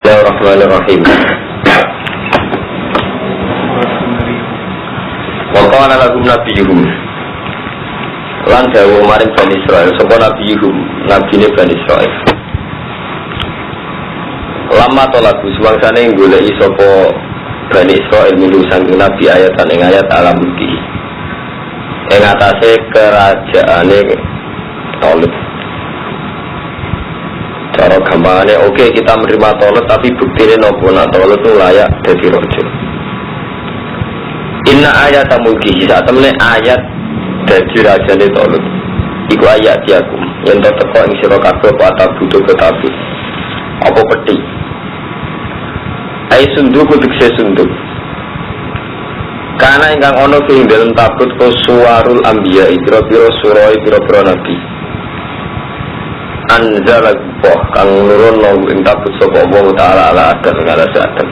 Bismillahirrahmanirrahim. Wa qala lahum nabiyuhum lan dawuh maring Bani Israil sapa nabiyuhum nabine Bani Israil. Lama tolaku semangsane goleki sapa Bani Israil mulu sanging nabi ayatan ing ayat alam mulki ing atase kerajaane Talut. Cara gampangane oke kita menerima Talut tapi buktine nopo nak Talut itu layak dadi raja. Inna ayat mulki sak temene ayat dadi rajane Talut iku ayat diakum yen teko ing sira kabeh apa butuh ketabi apa peti ai sunduk tegese sunduk kana ingkang ana ing dalem tabut ko suwarul anbiya pira-pira surah pira-pira nabi anzala Allah kang nurun ing tabut sapa Allah taala ala adam ngala adam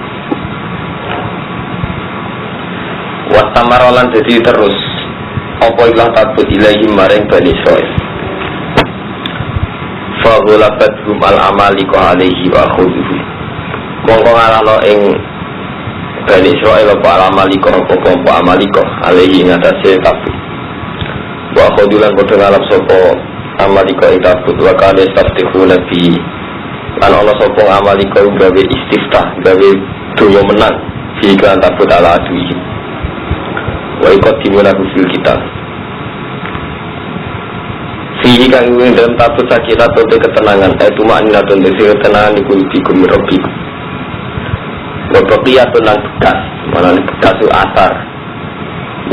wa tamarolan dadi terus apa ilang tabut ilahi maring Bani Israil fa ghalabat hum al amaliku alaihi wa khudhu mongko ngalano ing Bani Israil apa al amaliku apa amaliku alaihi ngatasi tabut wa khudhu lan padha ngalap sapa amalika itabut wa kana istaftihu nabi lan ana sapa amalika gawe istiftah gawe dunya menang fi kan tabut ala adui wa iqadimuna fil kitab fi kang ing dalam tabut sakinah tote ketenangan itu makna tote ketenangan iku bikum rabbi wa baqiyatun lan bekas malah bekas asar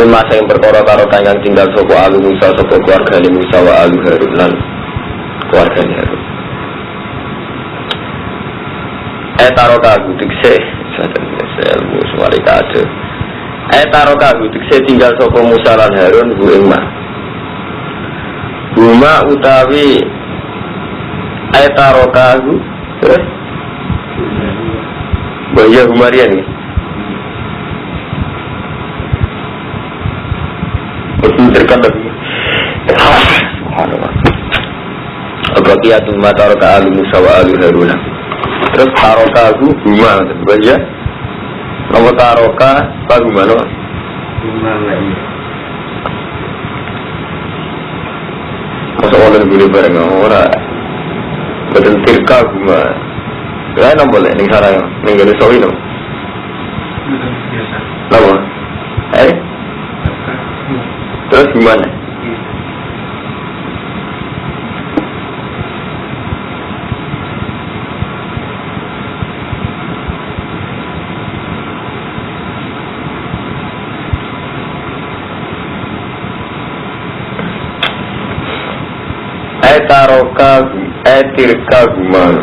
masa yang perkara karo kang tinggal sapa alu Musa sapa keluarga Musa wa alu Harun lan keluarga Harun. Taroka gutikse ilmu suwari kade. Taroka gutikse tinggal sapa Musa lan Harun bu ing mah. Huma utawi taroka gu terus Baya Humarian nih. Terkan lagi. Abaqiyatun ma taraka alu Musa wa alu Harun. Terus taroka gu huma baca. Nama taroka bagaimana? Huma lagi. Masa orang boleh bareng orang. Betul tirka huma. Lain apa boleh ning sarang ning gale sawi no. Nama. Terus gimana? Taroka tirka guman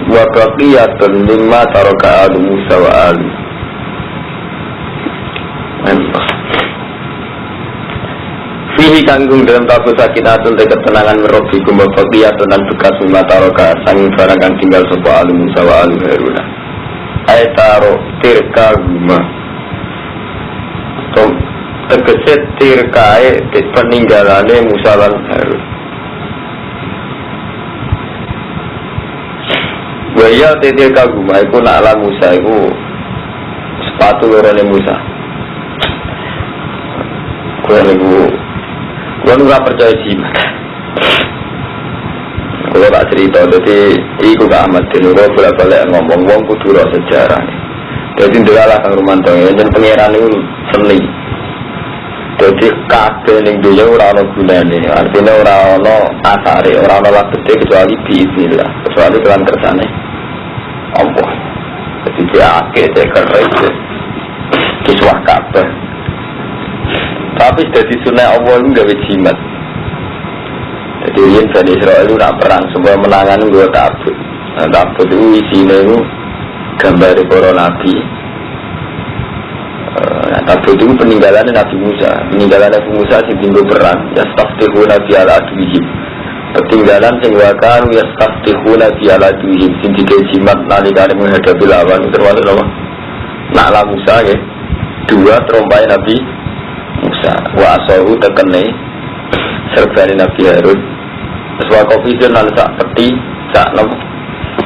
wa baqiyatun mimma taroka alu Musa wa alu fihi kanggung dalam tabut sakinatun te ketenangan merobi kumba baqiyatun dan bekas mimma taroka sanging barang kang tinggal sapa alu Musa wa alu Harun taro tirka guma tegese tirkae peninggalane Musa lan Harun. Waya tetir kaguma iku nak ala Musa iku sepatu lorone Musa. Gua ora percaya jimat. Gua tak cerita dadi iku gak amat dene gua bolak-balik ngomong wong kudu ro sejarah. Dadi ndelalah Kang Rumanto yen pangeran niku seni. Dadi kabeh ning dunya ora ana gunane, artine ora ana asare, ora ana labete kecuali bismillah, kecuali kelan kersane Allah. Jadi dia akeh kerja kiswah kabeh. Tapi dari sunnah Allah itu gak jimat. Jadi yang Bani Israil itu nak perang semua menangan gue tabut. Nah, tabut itu isinya itu gambar para nabi. Tabut itu peninggalan Nabi Musa. Peninggalan Nabi Musa sing tinggal perang. Ya staftihu nabi ala aduhim. Peninggalan sing wakaru ya staftihu nabi ala aduhim. Sing tiga jimat nalikane menghadapi lawan termasuk apa? Nakla Musa ya. Dua terompai Nabi Musa. Wa asahu tekene serbani Nabi Harun. Terus wakofidun lan sak peti sak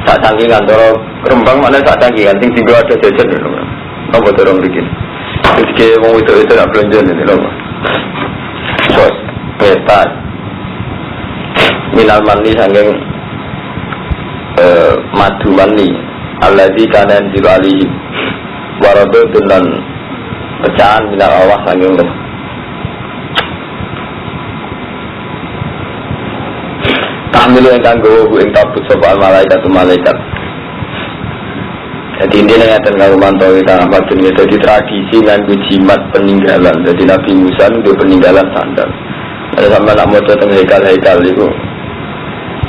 sak cangkingan cara Rembang mana sak cangkingan sing tinggal ada jajan lho. Apa dorong bikin. Iki wong itu nak belanja ini lho. Sos, peta. Minal mani saking madu mani alladzi kana yanzilu alaihi waradun lan pecahan minal Allah saking lho. Kamilu yang kanggo ing tabut sapa malaikat. Jadi intinya ngeten karo mantowi kang Ahmad bin jadi tradisi nganggo jimat peninggalan. Jadi Nabi Musa itu peninggalan sandal. Ada sama nak maca teng hekal-hekal itu.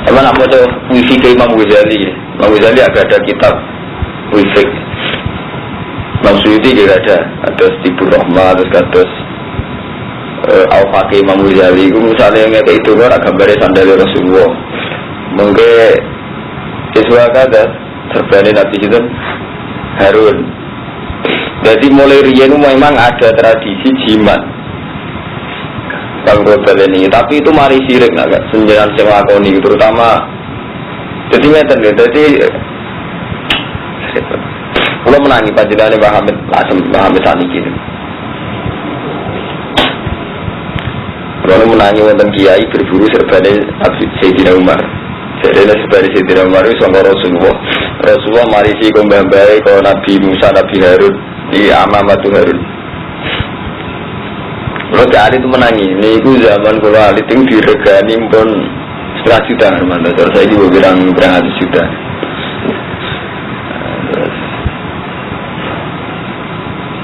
Sama nak maca puisi ke Imam Ghazali. Imam Ghazali ada kitab puisi. Imam Suyuti juga ada Stibur Rahmah, terus kados Al-Faqih Imam Ghazali itu misalnya ngeke itu kan gambarnya sandal Rasulullah. Mungkin siswa kada serbani Nabi itu Harun. Jadi mulai riyen memang ada tradisi jimat kalau global ini, tapi itu mari sirik nak senjalan sing lakoni terutama. Jadi ngeten lho, jadi kula menangi panjenengane Mbah Hamid saniki. Kalau menangi wonten kiai berburu serbane Sayyidina Umar. Jadi serbane Sayyidina Umar itu sama Rasulullah marisi kembali ke Nabi Musa, Nabi Harun di Amamatu Harun. Kalau kali itu menangi, ini itu zaman kalau alit itu diregani pun 100 juta, terus saya juga bilang 100 juta.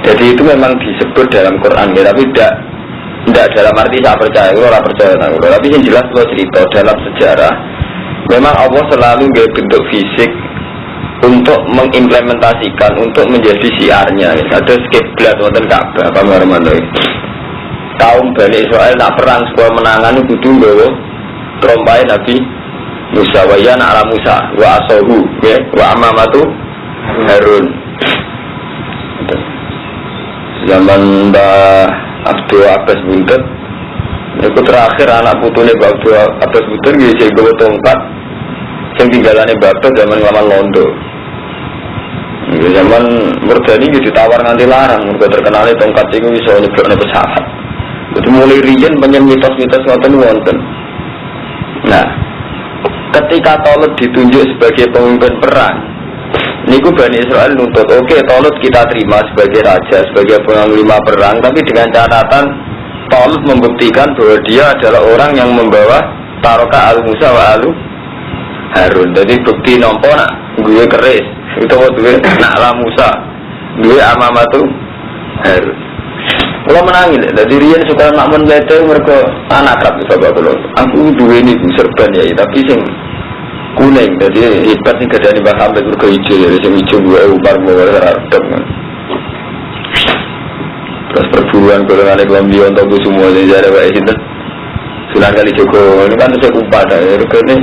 Jadi itu memang disebut dalam Quran, ya, tapi tidak dalam arti saya percaya, kalau percaya, tapi yang jelas kalau cerita dalam sejarah, memang Allah selalu bentuk fisik untuk mengimplementasikan, untuk menjadi siarnya. Ada kiblat wonten Ka'bah, apa marmano. Kaum Bani Israel nak perang sebuah menangan itu nggawa trompai Nabi Musa wa ya ala Musa wa asahu ya wa amamatu Harun. Zaman Abdul Abbas Buntet itu terakhir anak putune Abdul Abbas Buntet nggih sing gawa tongkat sing tinggalane bapak zaman laman Londo. Zaman Murdani ditawar nganti larang, mergo terkenale tongkat iku iso nyeblokne pesawat. Jadi mulai riyen banyak mitos-mitos wonten. Nah, ketika Talut ditunjuk sebagai pemimpin perang, niku Bani Israel nuntut, oke, Talut kita terima sebagai raja, sebagai panglima perang, tapi dengan catatan Talut membuktikan bahwa dia adalah orang yang membawa taroka al-Musa wa al-Harun. Jadi bukti nompo nak gue keris, itu waktu nak ala Musa, gue amamatu Harun. Kalau menangis, dari rian suka nak menlete mereka anak kerap bapak kalau aku dua ini serban ya, tapi sing kuning, jadi hebat nih kerjaan Mbah Hamid mereka hijau ya, sing hijau gue upar bawa serardem. Terus perburuan golongan ekonomi untuk semua jadi ada baik itu. Sudah kali Joko ini kan saya upah dah, mereka ini.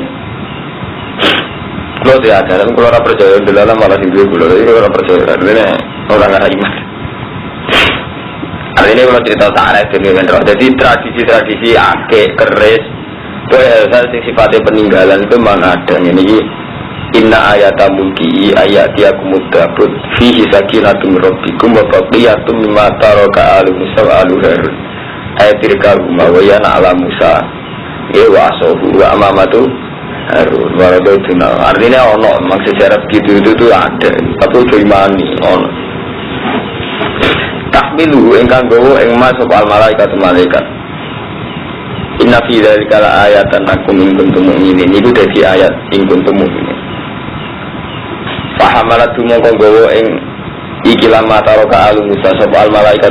Kalau dia ada, tapi kalau orang percaya dalam malah tinggi bulan, jadi kalau orang percaya, ini orang nggak iman. Ini kalau cerita saat itu jadi tradisi-tradisi akeh keris itu sifatnya peninggalan itu memang ada. Ini inna ayata mulki ayati akumud dabut fihi sakinatun rabbikum wa baqiyatum mimma taraka alu Musa wa alu Harun ayatirka rumah wa yana ala Musa wa asohu wa amamatu Harun waradotuna. Artinya ono memang sejarah begitu itu ada, tapi itu imani ono takmilu ingkang gowo ing mas sapa malaikat. Inna fi dzalika la ayatan lakum in kuntum mu'minin. Iku dadi ayat in kuntum mu'minin. Fahamalatu mongko gowo ing iki lama taroka alu Musa sapa malaikat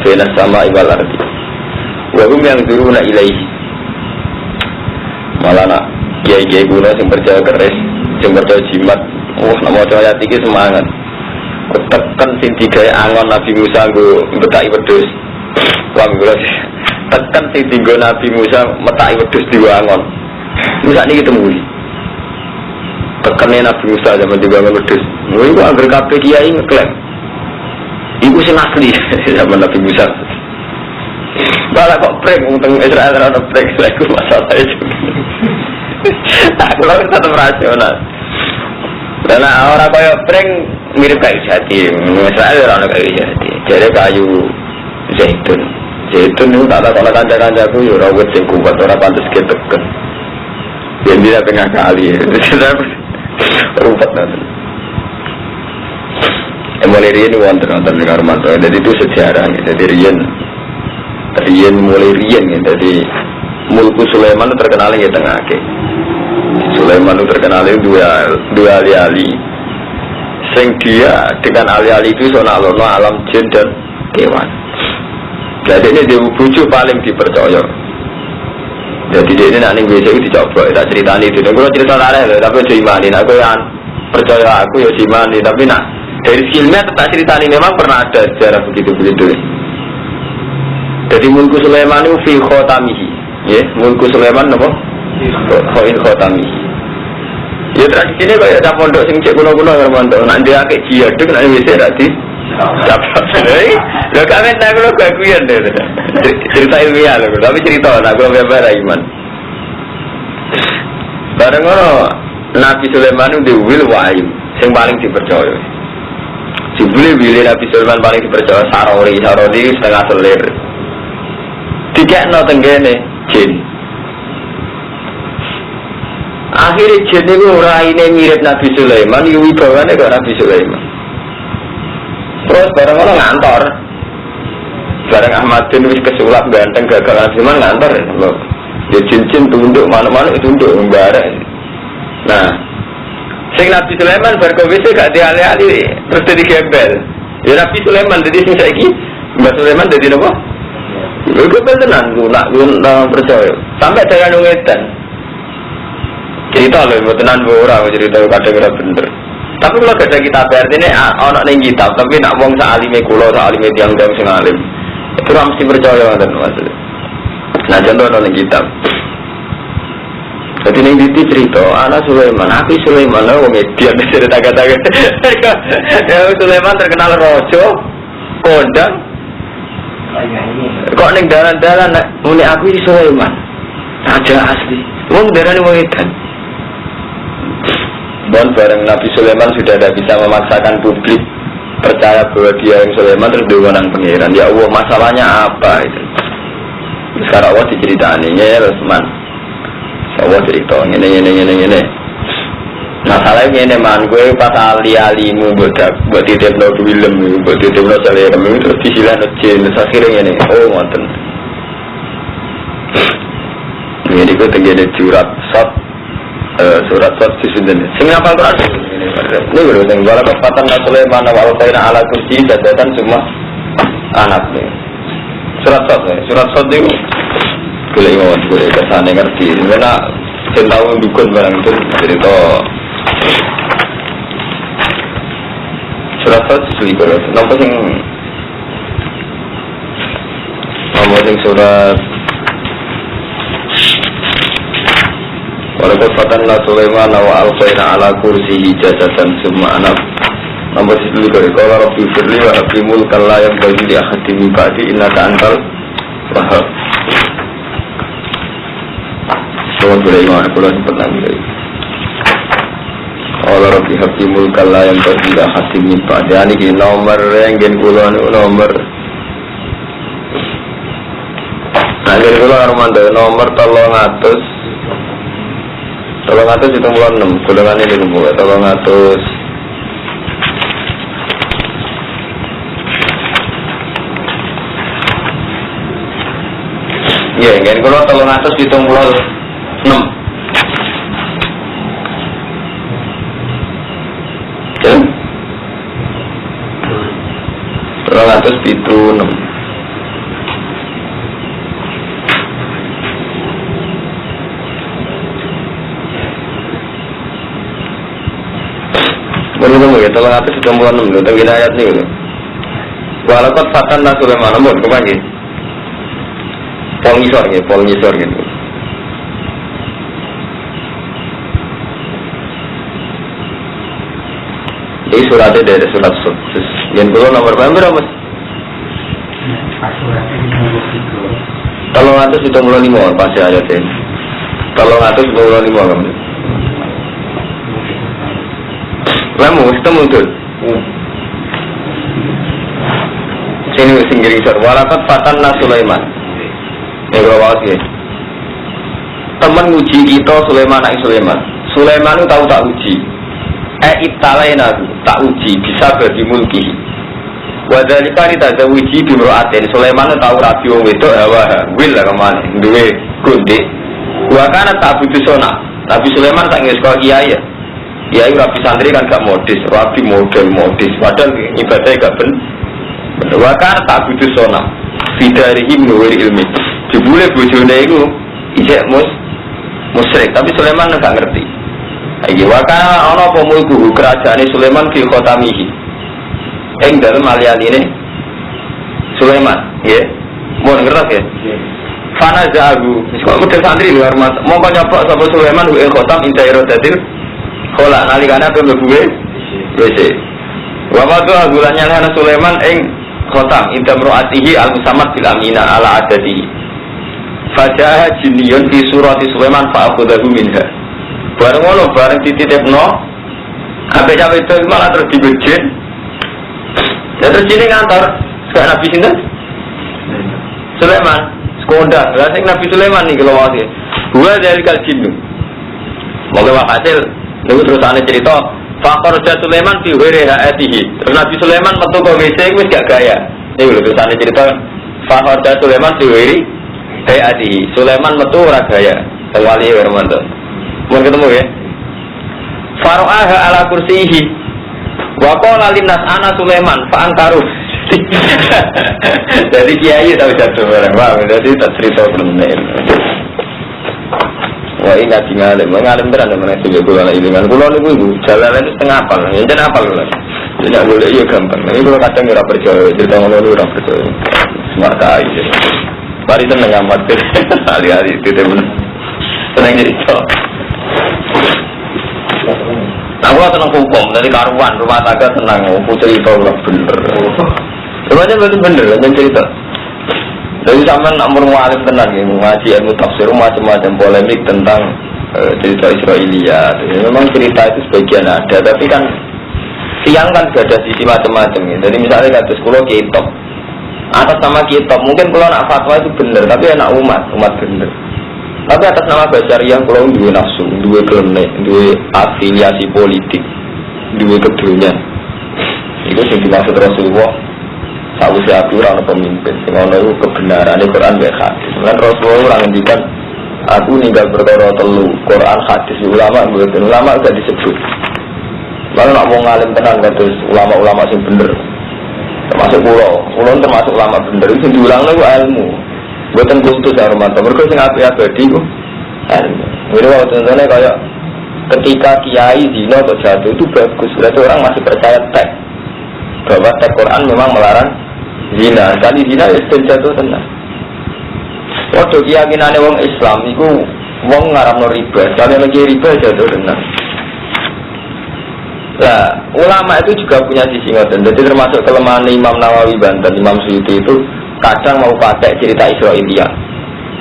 benas sama wal ardi. Wa hum yang duruna ilaihi. Malana kiai-kiai kuno sing percaya keris, sing percaya jimat. Nak maca ayat iki semangat. Tekan sing digawe angon Nabi Musa nggo metaki wedhus. Wong kula tekan sing dienggo Nabi Musa metaki wedhus diwangon. Musa niki temui. Tekane Nabi Musa zaman diwangon wedhus. Iku anggere kabeh kiai ngeklaim. Iku sing asli zaman Nabi Musa. Malah kok prank untung Israel ora ono prank iku masalah itu. Tak kula tetep rasional. Karena orang kaya pring mirip kayu jati, misalnya orang kayu jati, jadi kayu zaitun. Zaitun itu tak tahu kanca-kancaku ya ora wit sing kuat ora pantes keteken. Yen dia tengah kali. Rumput nanti. Mulai riyen wonten di Karmanto. Jadi itu sejarah. Jadi riyen mulai riyen. Jadi Mulku Sulaiman terkenal di tengah ke. Sulaiman itu terkenal dua ahli-ahli. Sing dia dengan ahli-ahli itu sonalono alam jin dan kewan. Jadi ini dia bucu paling dipercaya. Jadi dia ini nak ning WC dicoba, tak ceritani itu. Kalau cerita lain, tapi saya imani. Aku yang percaya aku ya imani. Tapi nak dari skillnya tak ceritani memang pernah ada sejarah begitu. Jadi Mulku Sulaiman itu fi khotamihi. Ya, Mulku Sulaiman apa? Khoin khotamihi. Ya tradisi ini kayak ada pondok sing cek kuno-kuno ya pondok. Nak dia akeh jihaduk nak WC tadi. Lo kami tak lo baguyan deh, cerita ilmiah lo, tapi cerita nak lo beberapa iman. Bareng lo Nabi Sulaiman itu diwil wahyu, yang paling dipercaya. Jibuli Nabi Sulaiman paling dipercaya sarori setengah selir. Tiga no tenggene jin. Akhirnya jin itu raine mirip Nabi Sulaiman, yuwi bawane ke Nabi Sulaiman. Terus bareng orang ngantor, bareng Ahmadin wis kesulap ganteng gagal Sulaiman ngantor ya, dia cincin tunduk mana-mana itu tunduk bareng. Nah, sing Nabi Sulaiman berkobisi gak dialih-alih terus jadi gembel. Ya Nabi Sulaiman jadi sing saiki Mbak Sulaiman jadi apa? Gembel tenan, nak percaya. Sampai saya nungetan cerita loh, tenan orang cerita kadang-kadang bener. Tapi kalau ada kitab artinya orang yang kitab, tapi nak wong sa'alime kulo, sa'alime tiang-tiang sing alim itu mesti percaya kan maksudnya. Nah contoh orang yang kitab. Jadi ini cerita, anak Sulaiman, aku Sulaiman, wong median cerita kata-kata. Ya Sulaiman terkenal rojo, kondang. Kok neng dalan-dalan, muni aku Sulaiman, aja asli. Wong darane wong edan. Dan bareng Nabi Sulaiman sudah tidak bisa memaksakan publik percaya bahwa dia yang Sulaiman terus diwenang pengiran. Ya Allah, masalahnya apa itu? Sekarang Allah diceritani ya Rasman. Allah cerita ini. Masalahnya ini man gue pas ali-alimu buat titipno film, buat titipno selera terus disilan jin akhirnya ini. Oh ngoten. Ini gue tenggene jurat sot. Surat di sini. Sing apa Quran? Ini baru yang wala kefatan Sulaiman wa alqaina ala kursi jadatan semua anak nih. Surat itu boleh ingat boleh kesana ngerti. Karena saya tahu dukun barang itu cerita surat suwi kalau nampak sing surat Walaupun fatanna Sulaiman wa alqaina ala kursihi jadatan summa anak. Nomor 10 dari qala rabbi firli wa rabbi mulkal la yanbaghi li ahadin min ba'di innaka antal wahhab. Soal boleh iman kula sempat nanti. Qala rabbi habli mulkal la yanbaghi li ahadin min ba'di. Niki nomor renggen kula nomor. Nah, jadi kula armando nomor 300 300 itu mulai 6, golongan ini mulai 300 ya, ingin kalau 300 itu mulai 6 300 itu 6 Belum ya, tolong atas sudah mulai 6 tentang ayat ini. Walaupun fatanna Sulaiman namun kepanggil pol ngisor gitu. Ini suratnya dari surat sukses. Yang belum nomor berapa mas? Tolong atas sudah mulai 5 pasti ayat ini. Tolong atas sudah mulai 5 kamu. Lemu ketemu tuh. Sini singgiri sor. Walakat fatanna Sulaiman. Ini kalau sih. Teman uji kita Sulaiman anak Sulaiman. Sulaiman itu tahu tak uji. Ibtalaina tak uji bisa bagi mulki. Wadalika kita uji bimroatin. Sulaiman itu tahu rabi wong wedok hawa wil lah kemana. Duwe kundik. Wakana tak butuh sona. Nabi Sulaiman tak ngis kau kiai ya. Kiai rabi santri kan gak modis, rabi model modis. Padahal ibadahnya gak bener. Wakana tak butuh sona. Fidarihim nuwiri ilmi. Jebule bojone itu isek musyrik. Tapi Sulaiman gak ngerti. Iki wakana ana apa mulku kerajaan Sulaiman fi khotamihi. Ing dalem alianine Sulaiman, nggih. Mun ngerti ya? Fana jagu, kok udah santri luar mas. Mau kau nyoba sapa Sulaiman ing khotam indairo dadir. Kola nalikane ape mlebu WC. Wa madu agulanya ana Sulaiman ing khotam indamroatihi al-musammat bil amina ala adatihi. Fajah jinniyun fi surati Sulaiman fa akhadahu minha. Bareng ngono bareng dititipno ape cawe itu malah terus dibejin. Terus jine ngantor sak Nabi sinten? Sulaiman. Kondang, rasanya Nabi Sulaiman nih kalau wasi. Dua dari kaljinu. Moga hasil. Lalu terus ane cerita. Fakor Raja Sulaiman fi wiri haatihi. Terus Nabi Sulaiman metu ke WC itu gak gaya. Ini loh terus ane cerita. Fakor Raja Sulaiman fi wiri haatihi. Sulaiman metu ora gaya. Wali Hermanto. Mau ketemu ya? Faro'aha ala kursihi. Wa qala linnas ana Sulaiman fa ankaru. Jadi kiai tahu jatuh barang, wah, jadi tak cerita benar. Wah, ingat ngalim terang mana itu gula ini kan, gula ini ibu jalan itu setengah apal, yang jadi apal gula, jadi gula iya gampang. Ini gula kadang nggak percaya, cerita ngomong orang percaya, smart aja. Mari tenang amat, hari-hari itu temen, tenang cerita. Aku tenang hukum, dari karuan rumah tangga tenang, putri itu udah bener. Sebenarnya berarti bener kan cerita. Jadi sama nomor mualif tenang ya, ngaji ilmu tafsir macam-macam polemik tentang cerita Israiliyat. Memang cerita itu sebagian ada, tapi kan siang kan gak ada sisi macam-macam ya. Jadi misalnya kata sekolah kitab, atas nama kitab mungkin kalau nak fatwa itu bener, tapi anak umat bener. Tapi atas nama Basyariah kalau dua nafsu, dua klenek, dua afiliasi politik, dua keduanya. Itu yang dimaksud Rasulullah. Tahu si aturan pemimpin, sengono itu kebenaran di Quran dan hadis. Dengan Rasulullah orang ngendikan, aku ninggal perkara telu Quran hadis ulama gak disebut. Lalu nak mau ngalim tenang terus ulama-ulama sing bener, termasuk pulau termasuk ulama bener itu diulang lagi ilmu. Buatan kultus ya Romanto, mereka sing api-api itu ilmu. Jadi kalau contohnya kayak ketika kiai zina atau jatuh itu bagus, berarti orang masih percaya teks bahwa teks Quran memang melarang zina. Kali zina ya sudah jatuh tenang. Waktu keyakinannya wong Islam itu wong ngaramno riba, sekali lagi riba jatuh tenang. Nah, ulama itu juga punya sisi ngoten. Jadi termasuk kelemahan Imam Nawawi Banten, Imam Suyuti itu kadang mau pakai cerita Israiliyat.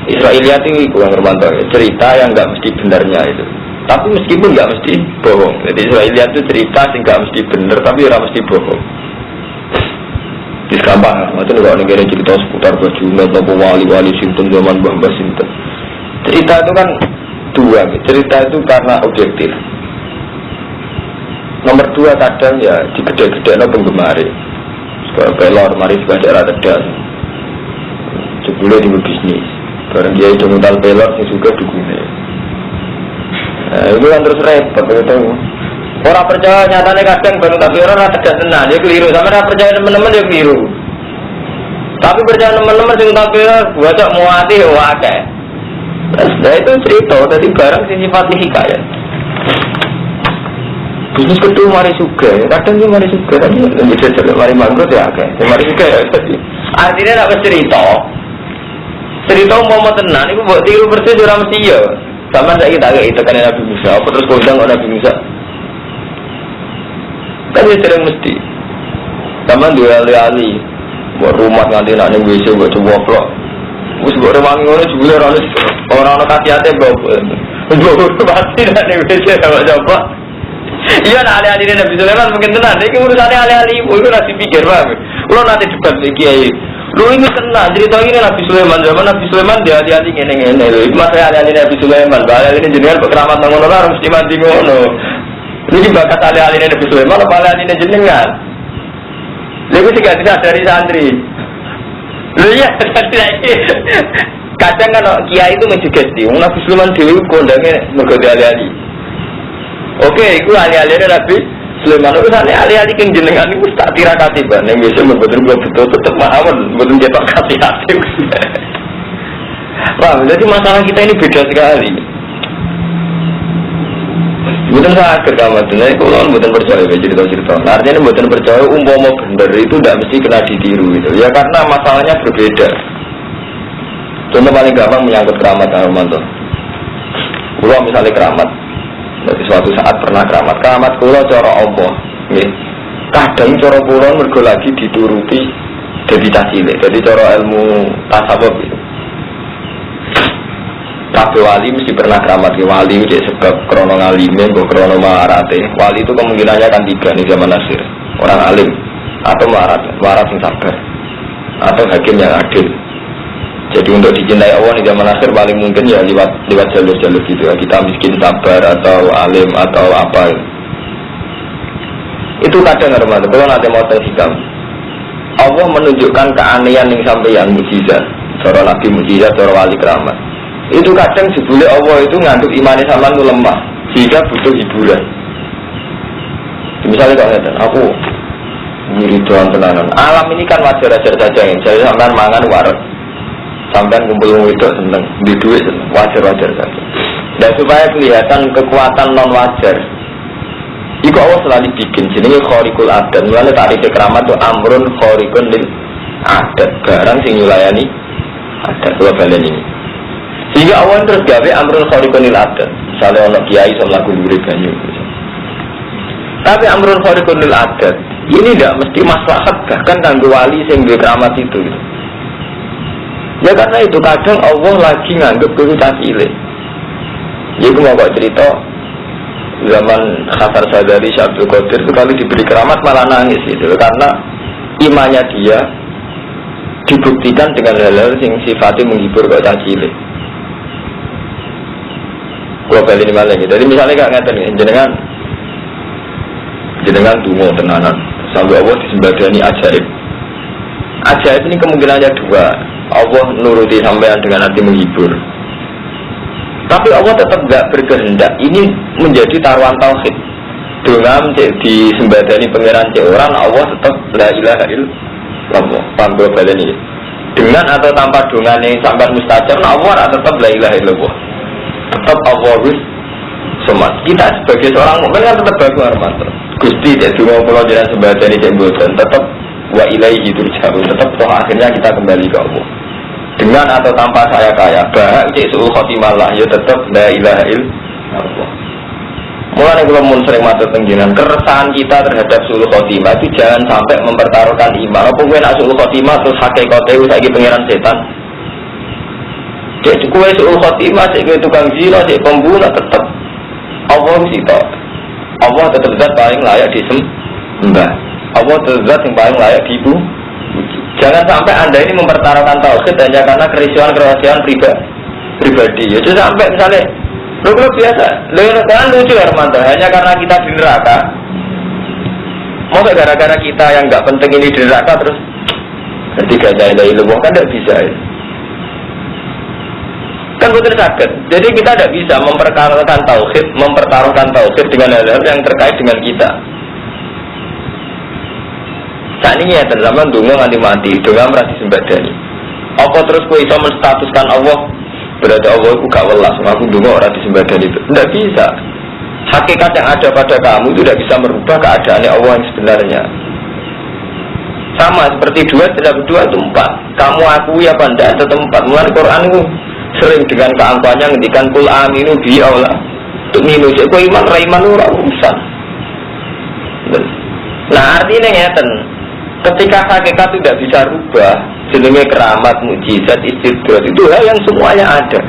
Israiliyat itu kurang bermantul, cerita yang nggak mesti benarnya itu. Tapi meskipun nggak mesti bohong. Jadi Israiliyat itu cerita sih nggak mesti benar, tapi nggak mesti bohong. Di gampang, macam kalau negara cerita seputar Bajumat atau wali-wali Sinten zaman Mbah Sinten. Cerita itu kan dua, cerita itu karena objektif. Nomor dua kadang ya digede-gede no penggemar. Pelor, mari sebagai daerah tedas. Sebelum di bisnis, barang dia itu modal pelor sih juga dukunnya. Itu kan terus repot gitu. Orang percaya nyatanya kadang baru tapi orang tegas tenang, dia keliru. Sama orang percaya teman-teman dia keliru. Tapi percaya teman-teman sing tapi buat muati wae. Nah itu cerita tadi barang sifat hikayat. Bisnis kedua mari suka, kadang dia mari suka, tapi bisa jadi mari manggut ya kan, mari suka ya tadi. Artinya nak bercerita, cerita mau tenang, itu buat tiru persis orang mesti ya. Sama saya kita agak itu kan Nabi Musa, apa terus kodang Nabi Musa. Kan dia sering mesti. Sama dua ali, buat rumah nanti nak nih bisa buat coba vlog. Us buat rumah ngono juga orang kasih hati bawa, bawa pasti nak nih bisa coba. Iya, nah ahli-ahli Nabi Sulaiman mungkin tenan. Ini urusannya ahli-ahli ibu itu nanti pikir paham. Lo nanti debat lagi kiai. Lo ini tenang cerita ini Nabi Sulaiman zaman Nabi Sulaiman dia ahli-ahli ngene-ngene. Lo itu masalah ahli-ahli Nabi Sulaiman. Bahaya ini jenengan keramat ngono lah harus dimandi ngono. Ini bakat ahli-ahli Nabi Sulaiman apa ahli-ahli jenengan? Lalu sih gak tidak dari santri. Lo iya kadang kan kiai itu mensugesti. Nabi Sulaiman dewi kondangnya mergode ahli-ahli. Oke, itu ahli-ahli Nabi Sulaiman. Itu ahli-ahli yang jenengan itu tak tirakati ban. Yang biasa betul-betul tetap mawon, betul cetak hati-hati. Paham? Jadi masalah kita ini beda sekali. Bukan saya kerjamat, ini kalau bukan percaya cerita-cerita. Artinya bukan percaya umpama benar itu tidak mesti kena ditiru gitu. Ya karena masalahnya berbeda. Contoh paling gampang menyangkut keramat Romanto. Kalau misalnya keramat, jadi suatu saat pernah keramat kalau cara Allah, ya. Kadang cara kulon mergo lagi dituruti jadi cacile, jadi cara ilmu tasawuf gitu. Kabeh wali mesti pernah keramat ke wali itu sebab krono ngalime, krono maharate. Wali itu kemungkinannya kan 3 nih zaman akhir. Orang alim atau maharat yang sabar atau hakim yang adil. Jadi untuk dicintai Allah di zaman akhir paling mungkin ya lewat jalur-jalur gitu ya. Kita miskin sabar atau alim atau apa. Itu kadang hormat. Kalau nanti mau terhikam, Allah menunjukkan keanehan yang sampeyan mukjizat. Cara nabi mukjizat, cara wali keramat. Itu kadang sebule Allah itu nganggep imannya sama itu lemah sehingga butuh hiburan. Misalnya kalau ngeten, aku wiridan tenanan. Alam ini kan wajar-wajar saja ya. Jadi sampean mangan waras, sampean kumpul itu seneng, di duit seneng, wajar-wajar saja. Dan supaya kelihatan kekuatan non wajar, itu Allah selalu bikin. Jadi khariqul adat. Mulai tarikh keramat itu amrun khariqun lil adat. Barang sing nyulayani adat. Dua balen ini. Sehingga Allah terus gawe amrul khariqun lil adat. Misalnya orang kiai sama lagu duri banyu. Tapi amrul khariqun lil adat ini tidak mesti maslahat bahkan kanggo wali sing duwe keramat itu. Gitu. Ya karena itu kadang Allah lagi nganggep kuwi cacile. Jadi mau kok cerita zaman Khafar Sadari Syabdul Qadir itu kali diberi keramat malah nangis gitu karena imannya dia dibuktikan dengan hal-hal yang sifatnya menghibur kok cacile. Gua balik ini malah gitu. Jadi misalnya gak ngeten nih, jenengan dungo tenanan sampai Allah disembadani ajaib. Ajaib ini kemungkinannya 2. Allah nuruti sampean dengan hati menghibur. Tapi Allah tetap gak berkehendak. Ini menjadi taruhan tauhid. Dengan disembadani pangeran orang, Allah tetap la ilaha illallah. Paham gua balik ini. Dengan atau tanpa dungane sampai mustajab, Allah tetap la ilaha illallah. Tetap Allahus somat. Kita sebagai seorang mukmin kan tetap bagus Armanto. Gusti jadi mau pulau jalan sebagian ini jembotan. Tetap wa ilaihi turja'un. Tetap toh akhirnya kita kembali ke Allah. Dengan atau tanpa saya kaya, bahak cek suul khotimah lah. Ya tetap la ilaha illallah. Mulai kalau sering matur tengginan keresahan kita terhadap suul khotimah itu jangan sampai mempertaruhkan iman. Apa gue nak suul khotimah terus hakikatnya lagi pangeran setan. Cek kue suul khotimah, cek kue tukang zina, cek pembunuh tetap Allah sih toh. Allah tetap zat paling layak disembah. Allah tetap zat yang paling layak dipuji. Jangan sampai anda ini mempertaruhkan tauhid hanya karena kerahasiaan pribadi. Ya jadi sampai misalnya, lo biasa, lo kan lucu ya Armanto, hanya karena kita di neraka. Mau gara-gara kita yang nggak penting ini di neraka terus ketika dari ilmu kan tidak bisa ya. Kan betul sakit. Jadi kita tidak bisa mempertaruhkan tauhid dengan hal-hal yang terkait dengan kita. Saat ini ya zaman dungo nganti mati, dungo merasa sembadani. Apa terus kau bisa menstatuskan Allah berarti Allah itu gak welas, aku dungo orang disembadani itu? Tidak bisa. Hakikat yang ada pada kamu itu tidak bisa merubah keadaan Allah yang sebenarnya. Sama seperti 2 tidak 2 itu 4. Kamu akui apa tidak tetap 4. Mulai Quran itu sering dengan keangkuhannya ngendikan kul aminu bi aula untuk minu cek ko iman ra iman ora urusan. Nah artinya ngeten ketika hakikat tidak bisa rubah jenenge keramat mukjizat istidrak itu hal yang semuanya ada.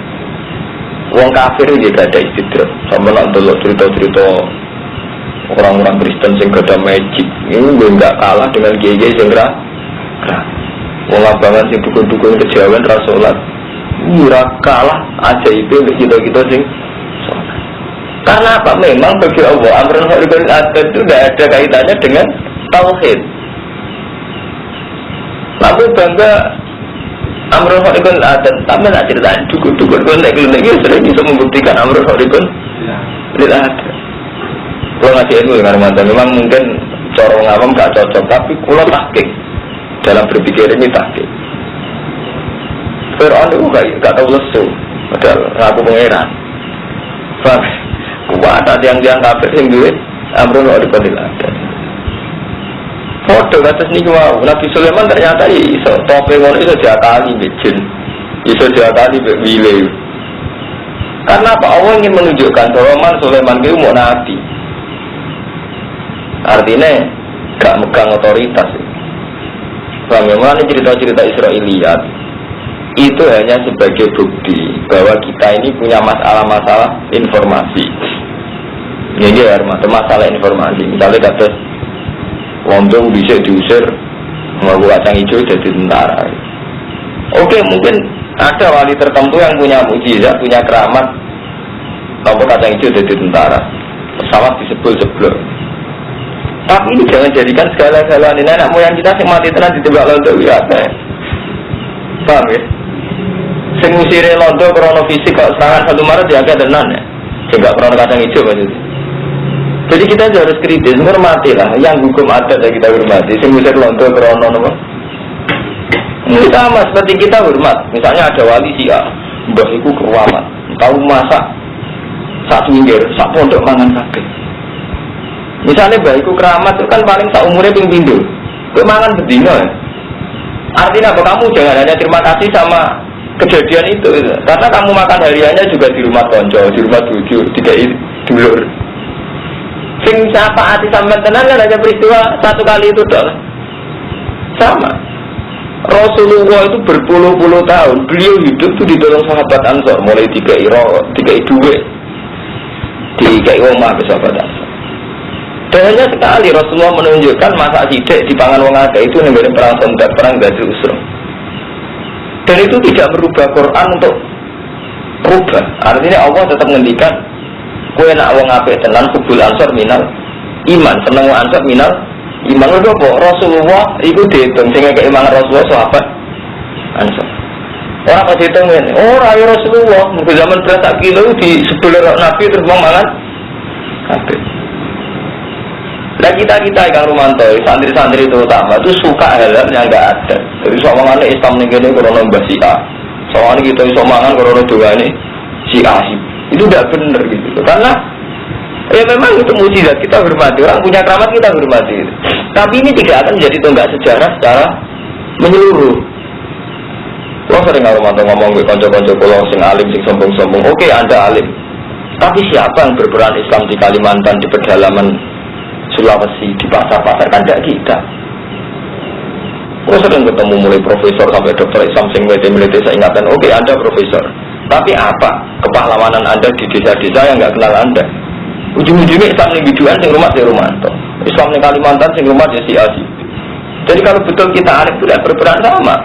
Wong kafir juga ada istidrak sama nak delok cerita-cerita orang-orang Kristen sing gada magic ini enggak kalah dengan kiai sing ra. Wong abangan sing dukun-dukun kejawen ra salat. Ora kalah ajaib kita sing salat. Karena apa? Memang bagi Allah amrun khairun adat itu tidak ada kaitannya dengan tauhid. Lalu bangga amrun khairun adat, tapi nak cerita dukun-dukun konek-konek itu sering bisa membuktikan amrun khairun adat. Kalau ngaji ilmu dengan mata memang mungkin corong awam gak cocok, tapi kalau tahqiq dalam berpikir ini tahqiq. Fir'aun itu gak tahu lesu, padahal ngaku pangeran. Kuat ada yang kafir yang duit amrun khairun adat. Foto atas ni wow, Nabi Sulaiman ternyata iso tope ngono iso diakali jin, iso diakali bile. Karena apa? Allah ingin menunjukkan bahwa Sulaiman itu mau nabi. Artinya gak megang otoritas. Bagaimana cerita-cerita Israiliyat itu hanya sebagai bukti bahwa kita ini punya masalah-masalah informasi. Ini ya, masalah informasi. Misalnya kata Lontong bisa diusir mengaku kacang hijau jadi tentara. Oke, mungkin ada wali tertentu yang punya mukjizat, punya keramat lontong kacang hijau jadi tentara. Pesawat disebul-sebul. Tapi ini jangan jadikan segala-galanya. Ini anak moyang kita yang mati tenan ditembak lontong ya. Paham ya? Sing ngusire lontong krono fisik kok serangan 1 Maret ya agak tenan ya. Sehingga krono kacang hijau maksudnya. Jadi kita harus kritis, hormati lah. Yang hukum adat ya kita hormati. Sing ngusir lontong krono apa? Ini sama seperti kita hormat. Misalnya ada wali Syiah, mbah iku keramat, tahu masak sak pinggir, sak pondok mangan kabeh. Misalnya mbah iku keramat itu kan paling sak umure ping pindho. Kowe mangan bedino ya. Artinya apa? Kamu jangan hanya terima kasih sama kejadian itu. Karena kamu makan hariannya juga di rumah konco, di rumah bojo, tidak dulur. Sing siapa hati sampai tenan kan hanya peristiwa 1 kali itu dong. Sama. Rasulullah itu berpuluh-puluh tahun beliau hidup itu ditolong sahabat Ansor, mulai dikai duit, dikai omah ke sahabat Ansor. Dan hanya sekali Rasulullah menunjukkan masa sidik di pangan wong akeh itu negara perang Khandaq, perang Badr Usra. Dan itu tidak merubah Quran untuk rubah. Artinya Allah tetap menghentikan kowe nak wong apik tenan kubul Ansor minal iman, seneng Ansor minal iman. Lho apa Rasulullah iku diitung sing ngekek iman Rasulullah sahabat Ansor. Ora kok diitung ngene. Ora ya Rasulullah mung zaman beras sak kilo di sebelah Nabi terus mangan kabeh. Lah kita yang Rumanto, santri-santri itu utama itu suka hal-hal yang enggak ada. Jadi somongannya Islam ning kene krono mbah Syiah. Soalnya kita iso mangan krono doane Syiah. Itu tidak benar gitu. Karena ya memang itu mukjizat, kita hormati. Orang punya keramat kita hormati. Tapi ini tidak akan menjadi tonggak sejarah secara menyeluruh. Lo sering ngomong ke konco-konco pulau sing alim, sing sombong-sombong. Oke, Anda alim. Tapi siapa yang berperan Islam di Kalimantan, di pedalaman Sulawesi, di pasar-pasar, kan tidak kita. Lo sering ketemu mulai profesor sampai dokter Islam sing melete-melete, saya ingatkan, oke, Anda profesor. Tapi apa kepahlawanan Anda di desa-desa yang nggak kenal Anda? Ujung-ujungnya Islam yang biduan sing rumah di Rumanto, Islam yang Kalimantan sing rumah di Siasi. Jadi kalau betul kita arif tidak berperan sama.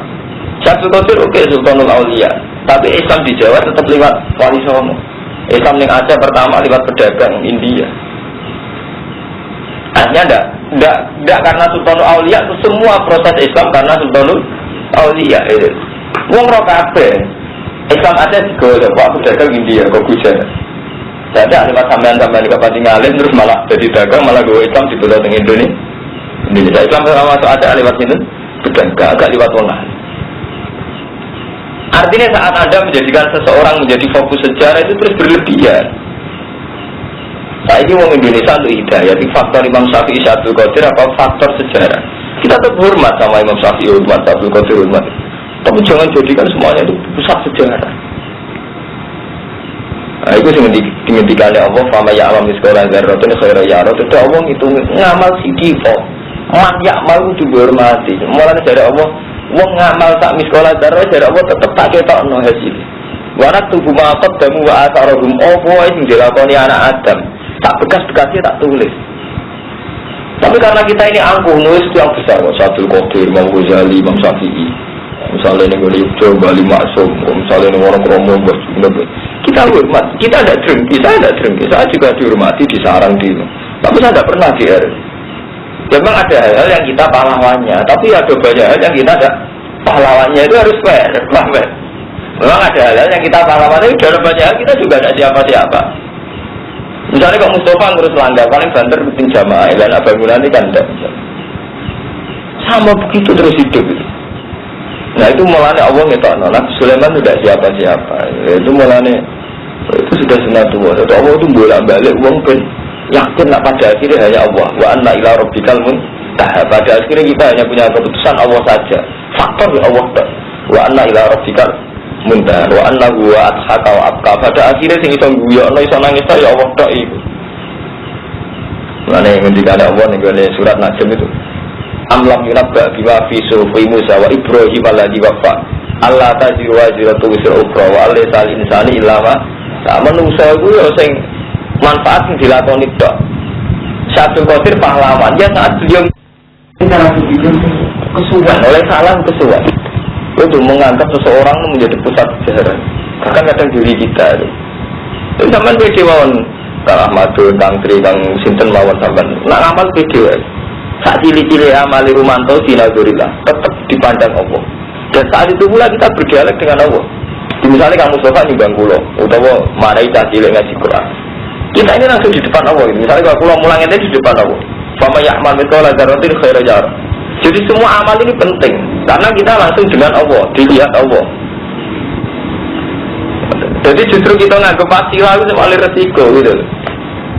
Syabdul Qadir oke, Sultanul Aulia. Tapi Islam di Jawa tetap lewat Wali Songo. Islam yang Aceh pertama lewat pedagang India. Artinya tidak karena Sultanul Aulia, semua proses Islam karena Sultanul Aulia. Wong ro kabeh Islam ada juga waktu dagang India, kok gujar. Jadi lewat sampean-sampean di Kabupaten Ngalim terus malah jadi dagang, malah gue Islam di pulau tengah Indonesia. Islam pertama masuk ada lewat sini, pedagang agak lewat tengah. Artinya saat Anda menjadikan seseorang menjadi fokus sejarah itu terus berlebihan. Saya ini orang Indonesia untuk hidayah, tapi faktor Imam Syafi'i, Syabdul Qadir apa faktor sejarah. Kita tetap hormat sama Imam Syafi'i, hormat Syabdul Qadir, hormat. Tapi jangan jadikan semuanya itu pusat sejarah. Nah, itu yang dihentikan oleh Allah. Fama ya'lam miskola dzarratin khairan yarah. Itu Allah itu ngamal sidiko. Man ya'mal itu dihormati. Mulanya dari Allah, wong ngamal tak miskola dzarrah dari Allah tetap tak ketokno hasil. Wa naktubu ma qaddamu wa atharahum. Oh, boy sing dilakoni anak Adam. Tak bekas-bekasnya tak tulis. Tapi karena kita ini angkuh nulis yang besar, Syaikhul Qadir, Imam Ghazali, Imam Syafi'i, misalnya ini gue coba Bali Maksum, misalnya ini orang Romo, kita hormat, kita ada drengki, saya juga dihormati di sarang di, tapi saya tidak pernah di RI. Memang ada hal-hal yang kita pahlawannya, tapi ada banyak hal yang kita tidak pahlawannya, itu harus fair, paham? Memang ada hal-hal yang kita pahlawannya, ada banyak hal kita juga tidak siapa-siapa. Misalnya kalau Mustafa ngurus langgar, paling banter bikin jamaah, dan bangunan ini kan tidak. Sama begitu terus hidup itu. Nah itu mulanya Allah ngetokno, Nabi Sulaiman tidak siapa-siapa. Itu mulanya itu sudah sunatullah. Jadi Allah itu bolak-balik uang pun yakin nak pada akhirnya hanya Allah. Wa anna ila rabbikal muntaha. Pada akhirnya kita hanya punya keputusan Allah saja. Faktor Allah tak. Wa anna ila rabbikal muntaha. Wa anna huwa adhaka wa abqa. Pada akhirnya sing iso guyono iso nangis ya Allah tak iku. Mulane ngendika Allah ning surat Najm itu. Amlam yunabba bima fi sufi Musa wa Ibrahim alladhi wafa Allah taziru waziratu wisra ukhra wa alaysa al-insani illa ma manungsa iku ya sing manfaat sing dilakoni tok. Syaikhul Qadir pahlawan ya saat beliau cara berpikir kesuwan oleh salah kesuwan itu menganggap seseorang menjadi pusat sejarah bahkan kadang diri kita itu sampean pede mawon Kang Ahmadun, Kang Tri, Kang Sinten mawon sampean nak ngamal pede wae saat cili-cili amali rumanto dinazurillah tetap dipandang Allah dan saat itu pula kita berdialog dengan Allah. Misalnya kamu Mustafa nyumbang kulo utawa marai cacile ngaji Quran kita ini langsung di depan Allah. Misalnya kalau kulo mulang itu di depan Allah fama ya'mal mithqala dzarratin khairan yarah. Jadi semua amal ini penting karena kita langsung dengan Allah, dilihat Allah. Jadi justru kita nganggep pasilah itu paling resiko gitu.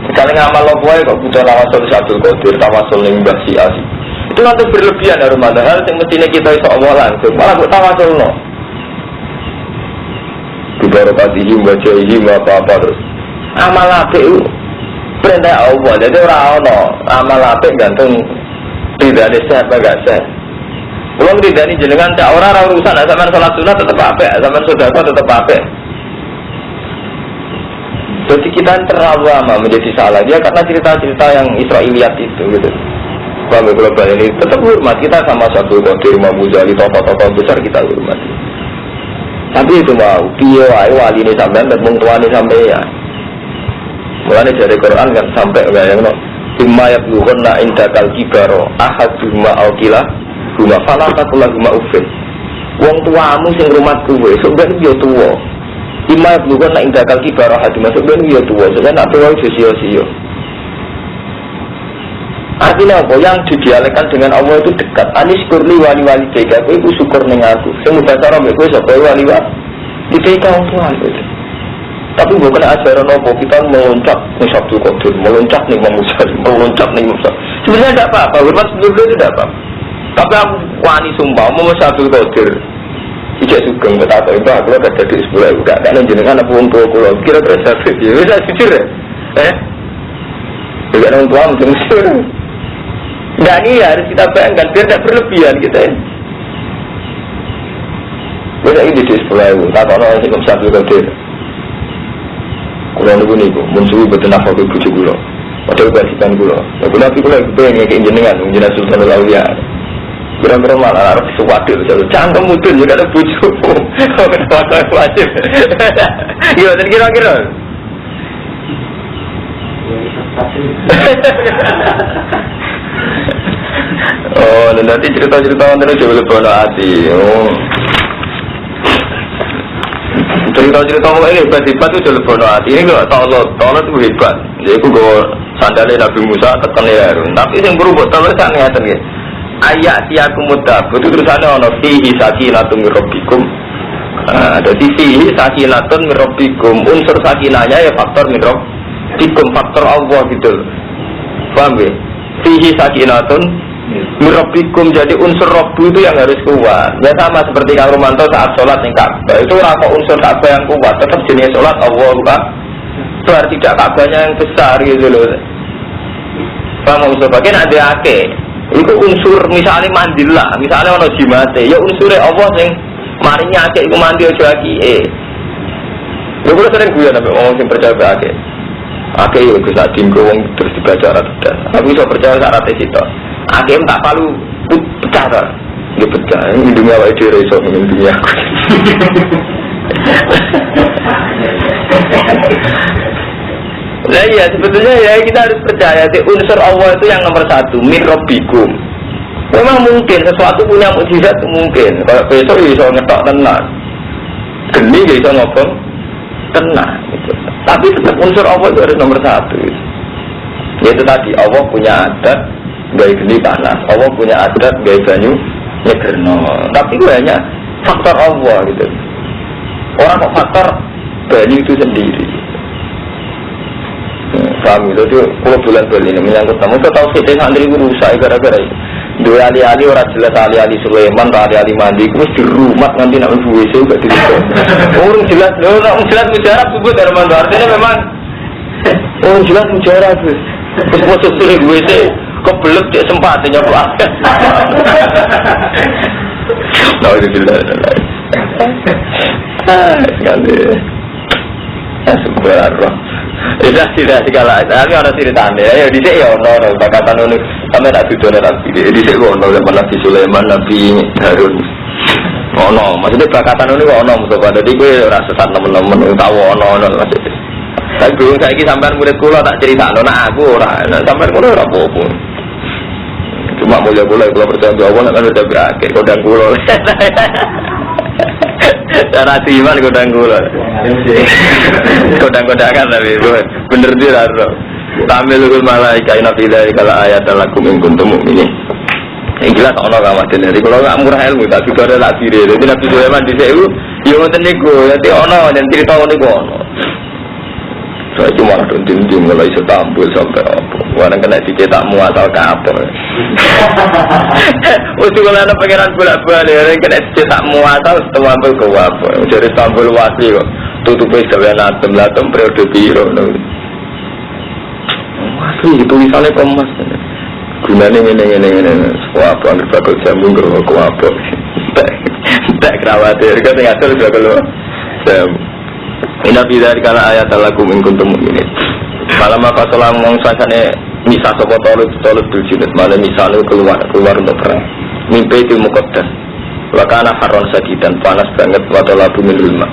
Sekali ngamal lo boy kok butuh tawasul Syaikhul Qadir, tawasul ning Mbah Syiah. Itu nanti berlebihan dari mana hal yang mestinya kita iso Allah langsung. Malah kok tawasul no. Bibarakatihi wa jaihi wa apa terus. Amal apik itu perintah Allah. Jadi ora ono amal apik gantung tidak sehat apa enggak sehat. Kalau tidak ini jenengan tak orang urusan sampean salat sunat tetap apik, sampean sedekah tetap apik. Jadi kita terlalu lama menjadi salah dia karena cerita-cerita yang Israiliyat itu gitu. Kalau global ini tetap hormat kita sama Syaikhul Qadir, Imam Ghazali, tokoh-tokoh besar kita hormat. Tapi itu mau dia wali ini sampai dan mengtuani sampai ya. Mulanya dari Quran kan sampai enggak yang no. Imma yablughunna indakal kibaro ahaduma alqila huma falatakullah huma ufin. Wong tuamu sing rumah kowe sok ben yo tuwa. Imma bukan nak indakal kibaro hati masuk ben yo tuwa, sebenarnya nak tuwa sio-sio. Artinya apa? Yang didialekkan dengan Allah itu dekat. Anis kurli wali-wali deka, kowe iku syukur ning aku. Sing mubasara mbek kowe sapa wali-wali deka wong tuwa itu. Tapi bukan ajaran apa kita meloncat ning Syaikhul Qadir, meloncat ning Imam Ghazali, meloncat ning Musa. Sebenarnya tidak apa-apa, hormat sebelum itu tidak apa. Tapi aku wani sumpah mau Syaikhul Qadir. Ijak sugeng betapa itu aku gak jadi 10.000 gak ada jenengan apa wong tua kula kira-kira satu ya bisa jujur ya juga orang tua mungkin jujur nah ini harus kita bayangkan biar tidak berlebihan kita ya beda ini di 10.000 tak tahu orang yang Syaikhul Qadir kula nunggu niku munsuhi betul nafas bujuk kula padahal basikan kula tapi kula pengen ngekek jenengan Sultanul Aulia kira-kira malah harus sesuatu cangkem mudun juga ada bujuk kenapa wajib gimana kira-kira oh nanti cerita-cerita nanti coba lebih hati cerita-cerita ini hebat-hebat itu coba lebih hati ini kalau tolot itu hebat jadi aku gue sandalnya Nabi Musa tekan ya tapi yang berubah tolot kan ngeten ya ayat siakum mutab itu terusannya ono fihi sakinatun mirabbikum jadi fihi sakinatun mirabbikum unsur sakinanya ya faktor mirabbikum faktor Allah gitu paham ya fihi sakinatun mirabbikum jadi unsur rabbu itu yang harus kuat ya sama seperti Kang Romanto saat sholat ning Ka'bah itu rasa unsur Ka'bah yang kuat tetap jenis sholat Allah luar tidak Ka'bahnya yang besar gitu loh paham unsur bagian ada ake itu unsur misalnya mandila, misalnya ono jimate, ya unsurnya Allah sing marinya akeh iku mandi aja aki. Lha kula sering guyon sampe wong sing percaya akeh. Akeh yo Gus Adi wong terus dibaca ora tedas. Aku iso percaya syarat itu. Akeh tak palu pecah ta. Dia pecah, ini dunia awake dhewe iso ning dunia. Nah iya sebetulnya ya kita harus percaya unsur Allah itu yang nomor satu, min rabbikum. Memang mungkin sesuatu punya mukjizat mungkin. Kalau besok bisa ngetok tenang, geni bisa ngobong tenang. Gitu. Tapi tetap unsur Allah itu harus nomor satu. Yaitu tadi Allah punya adat gaya geni panas, Allah punya adat gaya banyu nyegerno. Tapi itu hanya faktor Allah gitu. Orang kok faktor banyu itu sendiri. Kami itu kalau bulan-bulan ini menyangkut kamu tuh tahu kita santri itu rusak gara-gara itu. Dua ali-ali orang jelas ali-ali Sulaiman, ali-ali Mandi, terus di rumah nanti nak WC juga di situ. Orang jelas, orang jelas mujarab sebut dari mana? Artinya memang orang jelas mujarab. Terus masuk sulit WC, kebelet dia sempatnya nyoba. Nah itu jelas. Sekali. Subhanallah. Tidak segala tapi orang ceritanya ya di sini ya orang bakatan unik kami tak tujuan nabi di sini orang Nabi Sulaiman, Nabi Harun ono maksudnya bakatan unik ono musuh jadi gue rasa sesat temen-temen tahu ono maksudnya tapi belum saya ini sampai murid kula tak cerita nah aku orang sampai kula orang apa cuma mulai kalau percaya Allah kan udah berakhir kodang kula cara iman kodang-kodangan tapi bener dia lho tamilul malaika inna fi dzalika laayatan lakum in kuntum mu'minin iki jelas ana kawasan dari kalau gak murah ilmu tak juga ada tak diri jadi Nabi Sulaiman dhisik iku yo ngoten niku dadi ana yen cerita ngono iku ana saya cuma ada dinding mulai setambul sampai apa warna kena dicetak muatal kapal udah kalau ada pengiran bolak-balik kena dicetak muatal setambul ke apa dari Istanbul Wasli kok tutupnya sekalian atom periode biru Wasli tulisannya Kompas gunanya ini apa anggap bakal jambung ke apa tak kerawatir kan yang asal juga kalau Inna bidari kala ayat alakum in kuntum mu'minin. Kalau maka salam mongsasane misa sapa tolut biljinut malah misale keluar untuk perang. Mimpi itu muqaddas. Wa kana harron sadidan panas banget wa talabu min ulma.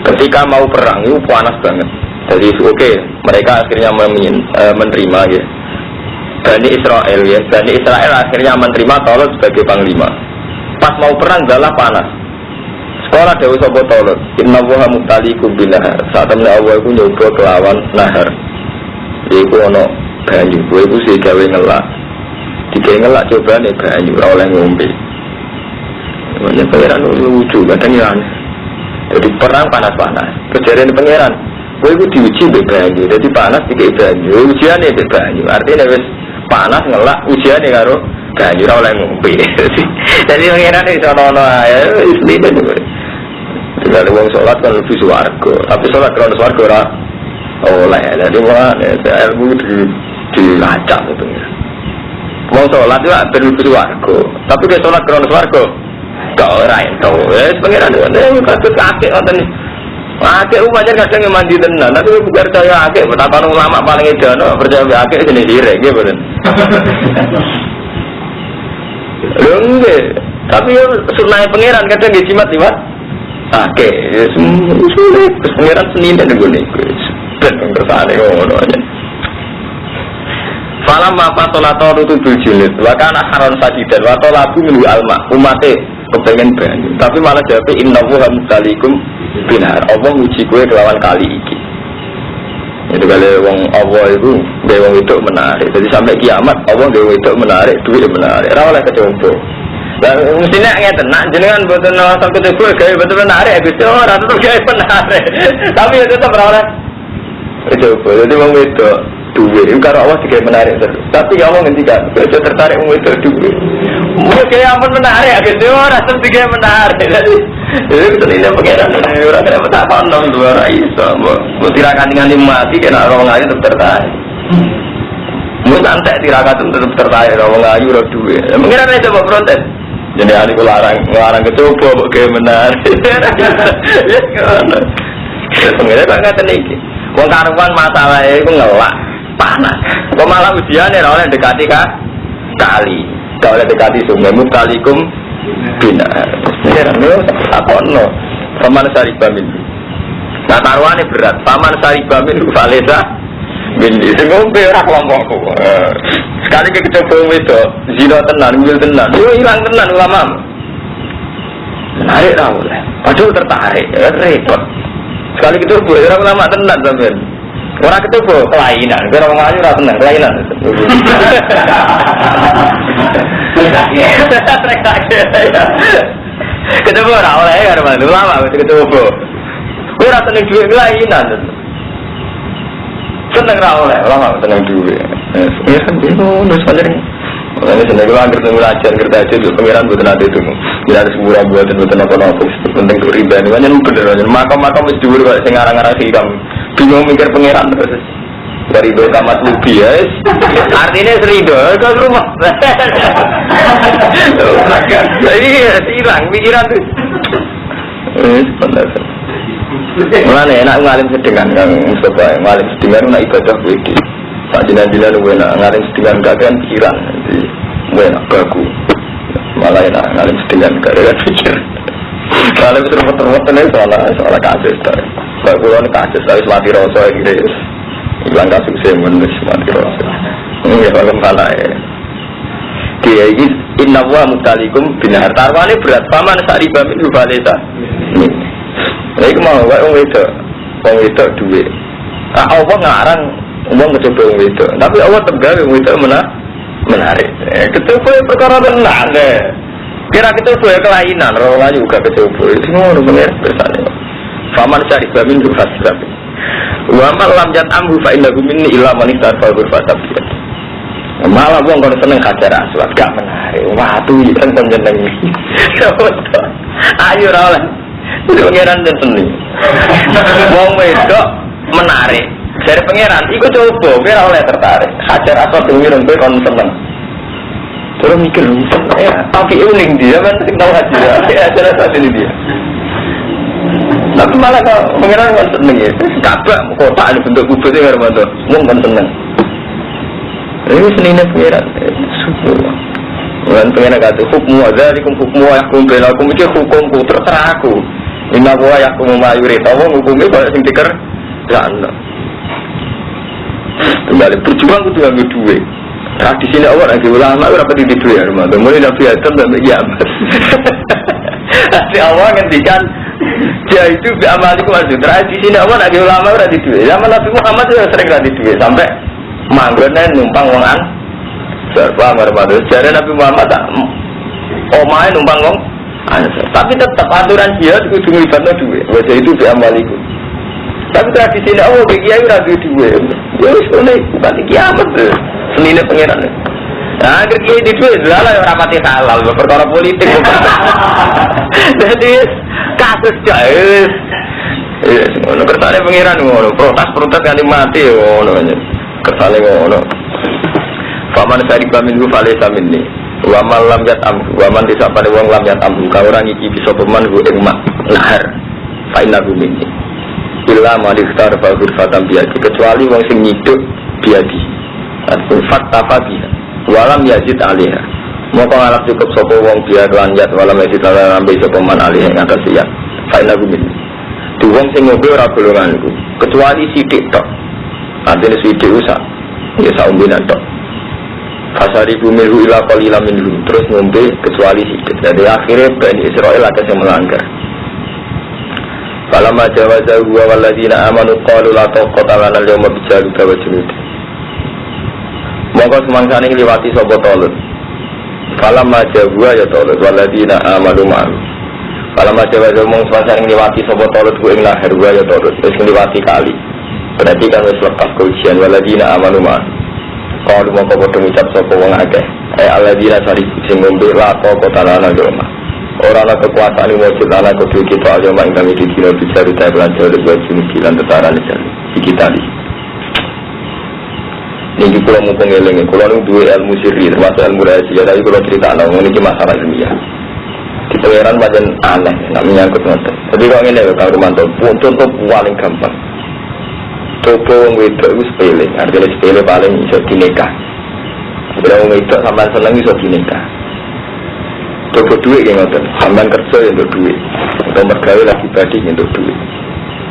Ketika mau perang itu panas banget. Jadi oke, mereka akhirnya menerima ya. Bani Israel akhirnya menerima Tolut sebagai panglima. Pas mau perang adalah panas. Sekolah Dewi Sopo Tolut, Inna Wuha Muktalikum binahar. Saat temen Allah itu nyoba kelawan nahar. Itu ada banyu, itu sih gawe ngelak. Digawe ngelak coba nih banyu, oleh ngombe. Ini pangeran lucu, katanya aneh. Jadi perang panas-panas. Kejadian pangeran, itu diuji be banyu. Jadi panas digawe banyu, ujiannya be banyu. Artinya wis panas ngelak, ujiannya karo banyu, oleh ngombe. Jadi pangeran itu ono-ono ya, islimen juga. Tinggal uang sholat kan lebih suwargo, tapi sholat kalau suwargo ora oleh. Jadi ilmu dilacak gitu. Uang sholat itu lebih suwargo, tapi kalau sholat kalau suwargo gak orang itu. Pengiran itu katut kakek nonton nih. Kakek umatnya kadang mandi tenan, tapi bukan percaya kakek. Betapa ulama paling edan, percaya kakek jenis direk, gitu kan? Enggak, tapi sunai pengiran kadang jimat liwat. Oke, sulit. Pengiran Senin dan gue nih, dan kersane ngono aja. Falam apa tolator itu biljilid, wakana haron sajidan, watolabu minggu alma, umatnya kepengen banyu, tapi malah jawabnya innahu hamdalikum binar. Allah uji gue kelawan kali iki. Itu kali wong Allah itu dia wong itu menarik. Jadi sampai kiamat Allah dia wong itu menarik, duit menarik. Ora oleh kecompo. Dan mestinya ngeten, nak jenengan boten asal ketemu gawe betul menarik, Gusti ora tetep gawe menarik. Tapi itu tetep ora oleh kecompo. Jadi wong itu duit, karo Allah digawe menarik terus. Tapi Allah ngendikan, ojo tertarik wong itu duit. Mau kayak apa menarik, Gusti ora tetep digawe menarik. Jadi ini pengiran orang kena tak pandang dua raisa, mau tirakat dengan mati kena orang lain tetap tertarik. Mau santai tirakat tetap tertarik orang lain udah dua. Pengiran ini coba protes. Jadi hari larang kecoba, kayak menarik. Pengiran tak kata nih. Wong karuan masalah iku ngelak panas. Kok malah ujiane ora oleh dekati kali. Ora oleh dekati sungai mukalikum bina. Pengiran lho takono. Paman sariba min. Nah taruhane berat. Paman sariba min valesa min. Sing ngombe ora kelompokku. Sekali kecoba wedok, zina tenan, ngil tenan. Yo ilang tenan ulama. Menarik ra oleh. Padahal tertarik, repot. Sekali kecoba ora ulama tenan sampean. Ora kecoba kelainan. Ora wong ayu ora tenan, kelainan. Kecoba ora oleh karo ulama kecoba. Ora seneng duwe kelainan. Seneng ra oleh, ulama seneng duwe. Ya kan ngono sebenarnya. Ini seneng langgar nang belajar kerja aja di pengiran buat nanti itu. Tidak ada semua buat apa-apa. Penting tuh riba ini banyak bener. Makam-makam mesti dulu kalau sing ngarang-ngarang hiram. Bingung mikir pengiran terus. Dari dua tamat lubi ya. Artinya serido ke rumah. Jadi hilang pikiran tuh. Sebenarnya. Mana enak ngalim sedengan Kang Mustafa. Ngalim sedengan nak ibadah wedi. Jinan-jinan gue nak ngalim sedengan kakean pikiran. Jadi gue nak baku. Malah enak ngalim sedengan kakean pikir. Ngalim terus-terus ini soal kasus. Baku lo kasus tapi mati rasa gitu. Hilang kasus saya menulis mati rasa. Ya kalau malah ya. Dia ini inna wa mutalikum binar. Tarwane berat paman sariba min valesa. Lagi mau wong wedok duwe. Allah ngarang wong coba wong wedok. Tapi Allah tegal wong wedok menarik. Kecoba perkara tenan deh. Kira kecoba kelainan, ora layu gak kecoba. Ngono bener bersane. Faman syari bamin fasrab. Wa man lam yat'amhu fa innahu minni illa man istarfa fatab. Malah wong kon seneng hajar aswad gak menarik. Watu iki jeneng. Ayo ora oleh. Pengiran dan seni. Wong wedok menarik. Dari pengiran, ikut coba, biar oleh tertarik. Hajar atau pengiran gue kon seneng. Terus mikir, tapi unik dia kan, tahu hajar. Hajar saat ini dia. Tapi malah kalau pengiran kan seneng ya. Kabak kota ada bentuk kubusnya nggak ada. Wong kan seneng. Ini seninya pengiran. Subhanallah. Dan pengiran kata hukmu adzalikum hukmu yakum bainakum iki hukumku terserah aku. Inna wa yakum mayuri tawo hukume kok sing diker jana. Kembali berjuang kudu nganggo duwe. Tradisi nek ora nggih ulama ora pati di duwe rumah. Mulai Nabi Adam dan Yaman. Tapi Allah ngendikan dia itu bi amaliku wajib. Tradisi nek ora nggih ulama ora di duwe. Zaman Nabi Muhammad itu sering ra di duwe sampai manggone numpang wong an. Serba marmado. Jadi Nabi Muhammad tak omahe numpang wong. Tapi tetap aturan jihad kudu nglibatno duwe. Wajah itu bi amaliku. Tapi tradisi nek Allah ki kiai ora duwe. Ya wis ngene berarti kiamat. Senine pangeran. Nah, akhir kiai di duwe lha ora pati halal perkara politik. Jadi kasus jahil. Ngono kersane pangeran ngono. Protes kan mati ngono. Kersane ngono. Faman sariba minhu falesa minni wa man lam yatam wa man disapane wong lam yatam ka ora ngiki bisa peman ku ing mak lahar fa innahu minni illa man ikhtar fa fatam biati kecuali wong sing nyiduk biati atau fakta fabiha walam yazid alaiha moko ngalap cukup sapa wong biar lanjat walam yazid alaiha ambe sapa man alaiha ing atas ya fa innahu minni tu wong sing ngombe ora golonganku kecuali sithik tok artine sithik usah ya saumbinan tok Fasari bumiru ila qalila minhum terus ngombe kecuali sedikit. Jadi akhirnya Bani Israel ada yang melanggar. Falamma jawaza huwa walladzina amanu qalu la taqata lana al-yawma bijaluta wa junud. Monggo semangsane ngliwati sapa Talut. Falamma jawaza ya Talut walladzina amanu ma'am. Falamma jawaza mong semangsane ngliwati sapa Talut ku ing lahir wa ya Talut wis ngliwati kali. Berarti kan wis lepas ujian walladzina amanu ma'am. Kalau mau kau mengucap sopo wong akeh, alladzina sari sing ngombe la kota lana yoma. Ora ana kekuasaan wujud ana kudu kita yoma ing kami dikira bicara tabelan jare buat sinikilan tetaran digitali. Niki kula mumpung eling kula nu duwe ilmu sirri termasuk ilmu rahasia tapi kula critakno ngene iki masalah ilmiah. Di pangeran pancen aneh nek menyangkut ngoten. Jadi kok ngene lho Kang Romanto, contoh paling gampang. Coba wong wedok itu sepele, artinya sepele paling iso dinikah. Bila wong wedok sampean seneng iso dinikah. Coba duit yang ngoten, sampean kerja untuk duit, atau mergawe lagi pribadi untuk duit.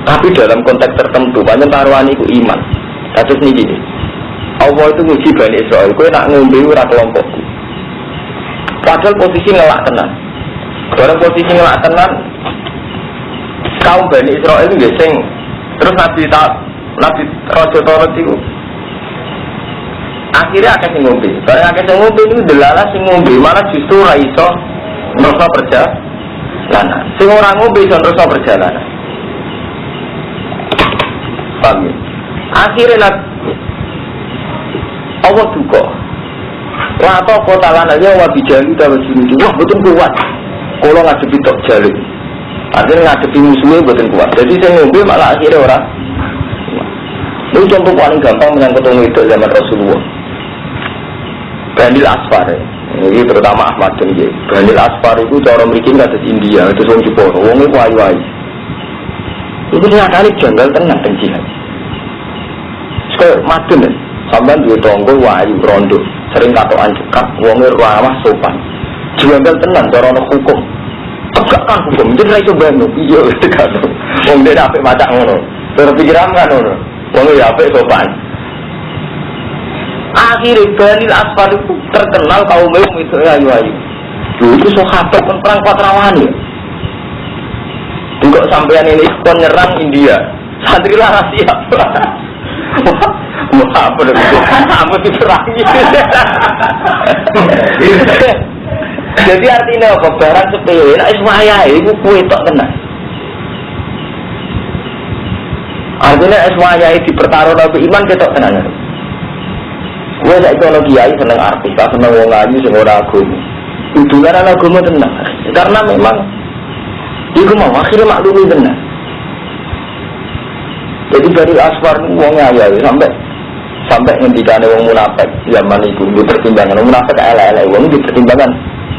Tapi dalam konteks tertentu, banyak taruhan itu iman. Kasus ini gini, Allah itu nguji Bani Israel, kowe nak ngombe ora kelompokku. Padahal posisi ngelak tenan. Barang posisi ngelak tenan, kaum Bani Israel itu nggih terus Nabi Raja Torot itu akhirnya akeh sing ngombe. Barang akeh sing ngombe itu delalah sing ngombe malah justru ra iso nrasa perjalanan. Sing ora ngombe iso nrasa perjalanan. Paham? Akhirnya Allah duka. Wa ta kotalan aja wa bijali ta wajini. Wah betul kuat. Kalau ngadepi tok jaluk. Akhirnya ngadepi musuhnya betul kuat. Jadi saya ngombe malah akhirnya orang. Ini contoh paling gampang menyangkut orang itu zaman Rasulullah. Banil Asfar. Ini terutama Ahmad dan Ye. Banil Asfar itu cara merikin kata India. Itu orang Jepara. Orang itu wayu-wayu. Itu nyatanya janggal tenang dan jihad. Sekarang madun ya. Sampai dua tonggo wayu rondo. Sering katoan cekap. Orangnya ramah sopan. Janggal tenang cara orang hukum. Tegakkan hukum. Jadi saya coba iya tegak. Orang dia dapat macam ngono. Berpikiran kan ngono. Orangnya dapat sopan. Akhirnya Banil Asfar itu terkenal kaum itu ayu-ayu. Itu sahabat kan perang Patrawani. Juga sampean ini kon nyerang India. Santri lah siap. Wah, apa itu? Apa diperangi? Jadi artinya apa? Barang sepele, nak iswaya itu kue tok tenang. Artinya iswaya itu dipertaruh nabi iman ketok tenang. Kue tak kalau kiai seneng artis, tak seneng wong ayu, seneng orang agama. Udulan anak agama tenang. Karena memang itu mau akhirnya maklumi tenang. Jadi dari Asfar itu wongnya ayu sampai ngendikane wong munafik zaman itu di pertimbangan wong munafik elek-elek wong di pertimbangan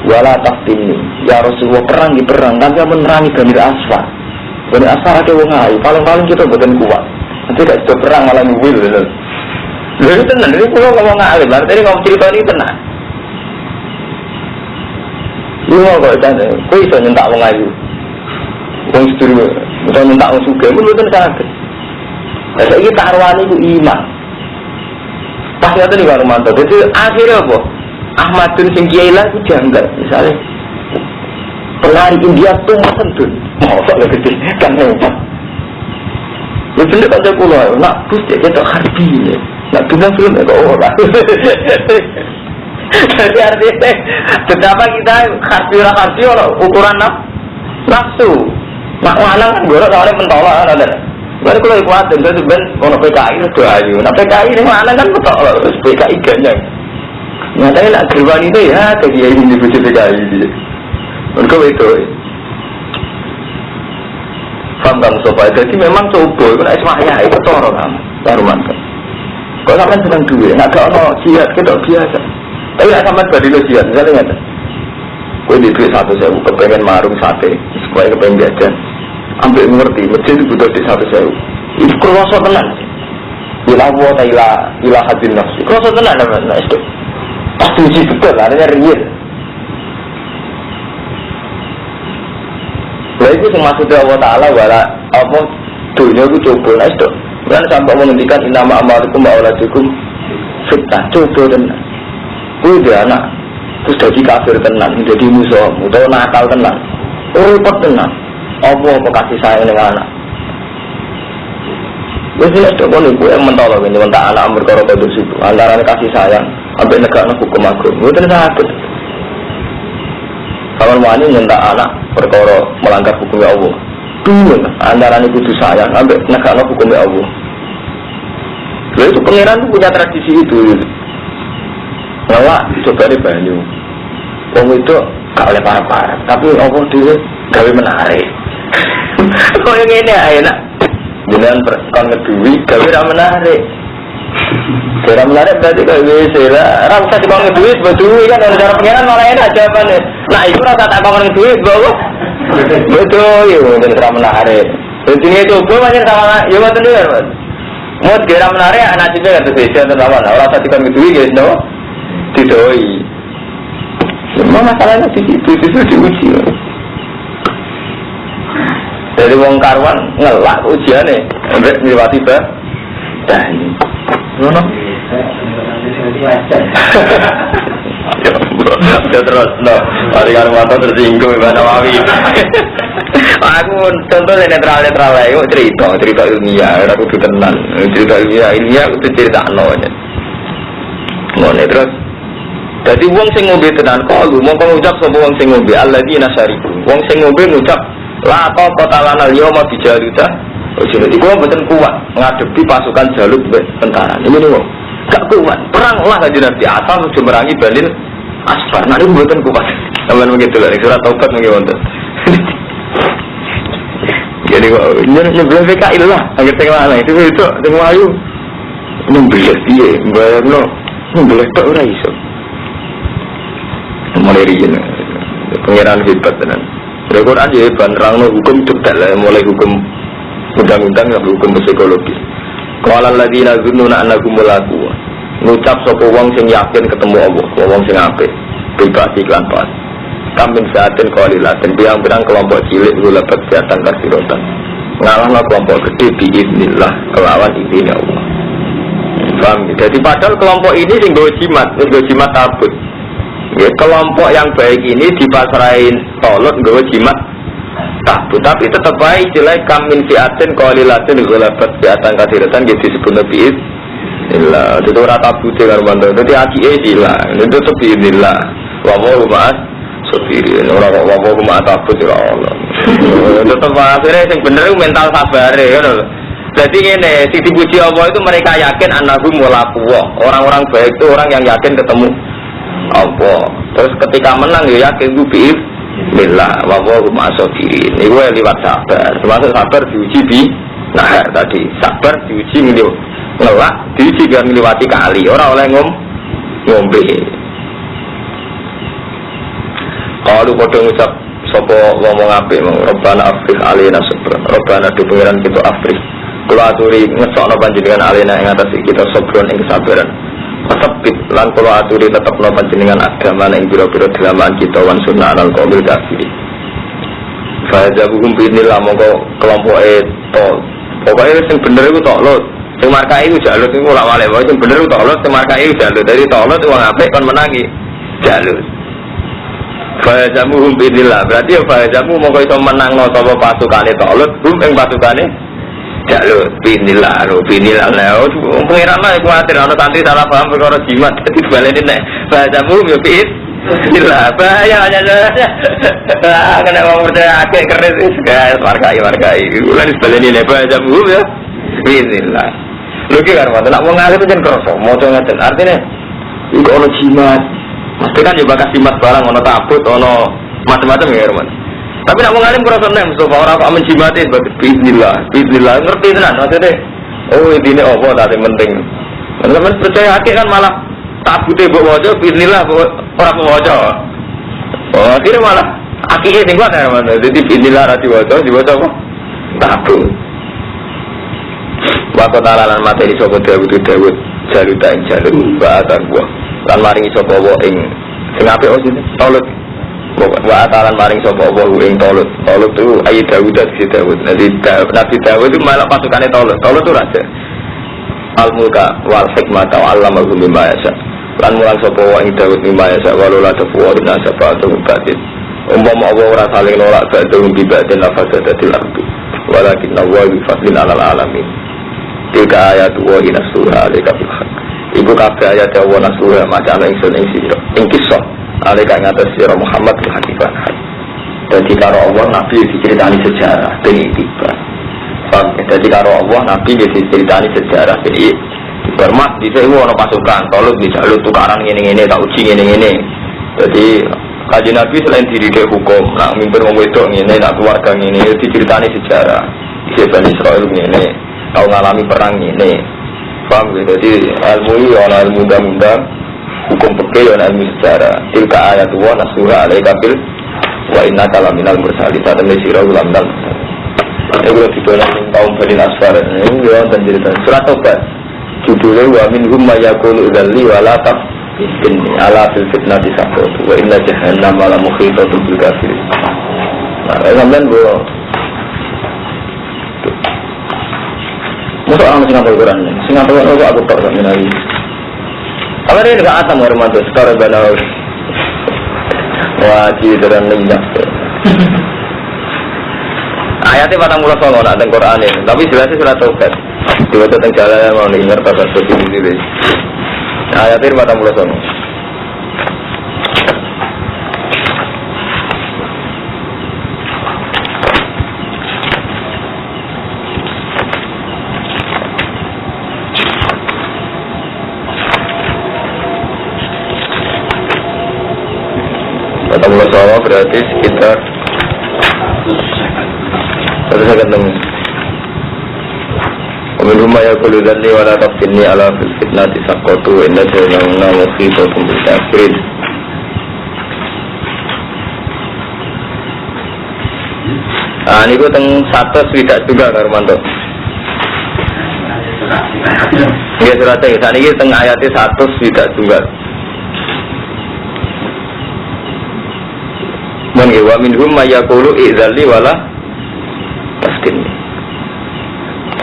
wala taftini ya Rasulullah perang tapi menerangi Bani Asfar. Bani Asfar ada wong ayu paling-paling kita boten kuat. Nanti gak sudah perang malah nyuwil lho. Lha itu tenan iki kula ngomong alim, artine ngomong cerita ini tenan. Yo kok jane, kowe iso nyentak wong ayu. Wong sedurunge, iso nyentak wong sugih, mboten saged. Lah saiki taruhan iku iman. Pas ngoten iki karo mantu. Dadi akhire apa? Ahmadun sing kiai lah ku janggal, misale. Pelari India tuh sendun. Mosok lho gede kan hebat. Lha bener kok kula, nak Gusti ketok harbi. Nak bilang film kok ora. Jadi artinya betapa kita harbi ukuran nafsu. Nak lanang kan gorok soalnya mentolak kan ada. Baru kalau kuat dan itu ben ono PKI itu ayu. Nah PKI ini mana kan betul PKI ganyang. Nyatanya nak gerwan itu ya kayak ini di PKI dia. Mereka itu. Faham kamu sobat. Jadi memang coba kalau ismahnya itu torong kamu. Taruman kan. Kalau sampai sedang duit, nak ada ono jihad kita biasa. Tapi nak sampai badilo jihad, misalnya nggak. Kau di duit 1.000, kepengen marung sate, supaya kepengen jajan. Ambil mengerti, masjid itu butuh di 1.000. Itu kerosot tenan. Ilah wata ilah hadin nafsi. Kerosot tenan namanya itu. Pasti uji betul, adanya real. Nah itu maksudnya Allah Ta'ala wala apa dunia itu coba itu. Kan sampai menghentikan inama amalikum ma'ulajikum fitnah, coba tenan. Kau dia anak, terus jadi kafir tenan, jadi musuh, atau nakal tenan, repot tenan. Apa kasih sayang dengan anak? Biasanya itu pun ibu yang mentolong ini mentah anak berkorok pada situ. Antara kasih sayang, sampai negara hukum agung, itu sakit. Kalau wani minta anak berkorok melanggar hukum Allah. Dua, antara ini kudu sayang, sampai negara hukum Allah. Lalu itu pengiran itu punya tradisi itu. Ngelak, coba di banyu. Orang itu gak oleh parah-parah, tapi Allah dia gawe menarik. Kau yang ini enak. Dengan perkon kedui, gawe ra menarik. Cara menarik berarti kalau bisa lah. Orang usah dikon kedui, betul kan orang cara pengiran malah enak jawabannya. Nah itu rasa tak kau kedui, bawa. Betul, ya mungkin cara menarik. Jadi itu gue macam sama, ya betul ya. Mau kira menarik anak juga kata saya tentang mana orang tadi kan itu guys no didoi. Semua masalahnya di situ diuji. Dari wong karwan ngelak ujiannya, sampai melewati dan, mana? Ya terus, no, hari karwan tersinggung ibadah wawi. Aku contohnya netral lah, yuk cerita ilmiah, aku tuh tenang, cerita ilmiah aku tuh cerita nonya. Mana terus? Jadi wong sing ngombe tenan kalau mau ngucap sapa wong sing ngombe alladzina syariku. Wong sing ngombe ngucap la taqata lana al-yawma bi jaluta. Jadi iku mboten kuat ngadepi pasukan Jalut tentara. Ini lho. Gak kuat. Perang lah kanjeng Nabi asal merangi Balil Asfar. Nah niku mboten kuat. Sampeyan begitu lho surat Taubat nggih wonten. Jadi kok nyebel PKI lah anggere sing lanang itu sing wayu. Nyembelih piye? Bayangno. Nyembelih tok ora iso. Mulai riyen pengiran hebat tenan. Quran ya nerangno hukum cedak lah mulai hukum undang-undang sampai hukum psikologis. Qala alladziina dzunnuna annakum mulaku. Ngucap sapa wong sing yakin ketemu Allah, wong sing apik, bebas iklan pas. Kamin saatin qalilatin biang-biang kelompok cilik gulabat kesehatan kasirotan. Ngalahna kelompok gede biiznillah kelawan izin Allah. Paham? Jadi padahal kelompok ini sing nggo jimat tabut. Ya, kelompok yang baik ini dipasrahin tolot nggawa jimat tabut, tapi tetap baik jelek kamin fiatin qalilatin ghalabat fiatan kathiratan gitu disebut nabi illa itu ora tabut karo mantu dadi akike sila itu tetep illa wa wa ma'as sabirin ora wa wa ma'at tabut ora Allah tetep akhirnya sing bener mental sabare ngono lho. Jadi ngene sing dipuji Allah itu mereka yakin annahum mulaqu orang-orang baik itu orang yang yakin ketemu Allah. Terus ketika menang ya yakin gue billah wa huwa ma'asabirin. Iku liwat sabar. Termasuk sabar diuji bi nahar tadi. Sabar diuji ngelak, diuji biar ngliwati kali. Ora oleh ngombe. Kalau padha ngucap sapa ngomong apik mong Rabbana afrih alaina sabra. Rabbana du pengiran kita afrih. Kula aturi ngesokno panjenengan alaina ing atas kita sabron ing kesabaran. Tetap lan kula aturi tetepno panjenengan agama ing pira-pira dalaman kita wan sunnah al qaumil kafirin. Fa jabuhum binillah mongko kelompoke to. Pokoke sing bener iku tok lho. Sing markai iku jaluk iku ora wale wae sing bener iku tok lho, sing markai iku jaluk. Dari tok lho wong apik kon menangi jaluk. Fa jabuhum binillah berarti ya fa jabu mongko iso menangno sapa pasukane tok lho, ing pasukane jalur binilah lah pengiran lah khawatir ada santri salah paham perkara jimat jadi balik ini bahasamu ya binilah bahaya aja kena mau percaya akeh keren guys markai ulang balik ini bahasamu ya binilah lu kira kan nak mau ngalih itu jangan kerosok mau coba ngeten artinya itu ada jimat mesti kan juga kasih jimat barang ada tabut ada macam-macam ya teman. Tapi nak mengalim kurang senang, so orang kok menjimati sebagai bismillah, ngerti tenan maksudnya. Oh ini apa tadi penting. Teman percaya akeh kan malah tabute mbok waca bismillah ora waca. Oh akhirnya malah akeh sing kuat ya Mas. Jadi bismillah ra diwaca apa? Tabut. Wa qatalan materi sapa Dawud jaluta ing jaluk bahasa gua. Lan maringi sapa wa ing sing apik sing tolut. Wa atalan maring sapa Allah ing Talut. Talut itu ayat Dawud di Dawud. Nabi Dawud itu malah pasukannya Talut. Talut itu raja. Al-mulka wal hikmata wa 'allamahu mimma yasha. Lan mulang sapa wa ing Dawud mimma yasha wa la tafuwadu nasabatu batin. Umpama Allah ora saling nolak badhe bi batin lafadatil ardi. Walakin Allah bi fadlin 'alal alamin. Tiga ayat wa inasuha alika bil haq. Ibu kabeh ayat Allah nasuha macam ingsun ing sira. Ing kisah alika ngatas sira Muhammad bin Hanifah. Jadi karo Allah Nabi diceritani sejarah ben tiba. Jadi karo Allah Nabi diceritani sejarah ben hormat dhisik ono pasukan Talut dijaluk tukaran ngene-ngene tak uji ngene-ngene. Jadi Kanjeng Nabi selain dididik hukum, nak mimpin wong wedok ngene, nak keluarga ngene diceritani sejarah. Di Bani Israil ngene, tau ngalami perang ngene. Paham gitu. Jadi ilmu iki ono ilmu undang-undang hukum fikih dan ilmu sejarah. Tilka ayat wa nasuha alaika bil wa innaka laminal mursalin. Tadami sira laminal Kalau ditolak kaum Bani Asfar, ini ya cerita surat Tobat. Judulnya wa minhum may yaqulu dzalli wa la taftin ala fil fitnati saqat wa inna jahannam la muhitatun bil kafirin. Nah, sampean go. Musuh orang sing ngapal Quran. Sing ngapal aku tok sak menawi. Awak ini enggak atam Ramadan sekarang banau. Wajib dan minyak. Ayatnya pada mulai songo nak teng Quran ini, tapi jelasnya surat Tobat. Diwaca teng jalan mau dengar pada seperti ini. Ayatnya pada mulai songo. Pada mulai songo berarti sekitar terus saya ketemu. Minhum may yaqulu dzalli wa la taftinni ala fil fitnati saqatu inna jahannama muhitatun bil kafirin. Ah niku teng 100 swidak juga Hermanto. Nggih surate saniki teng ayate 100 swidak juga. Mun wa minhum may yaqulu idzalli wa la pasti.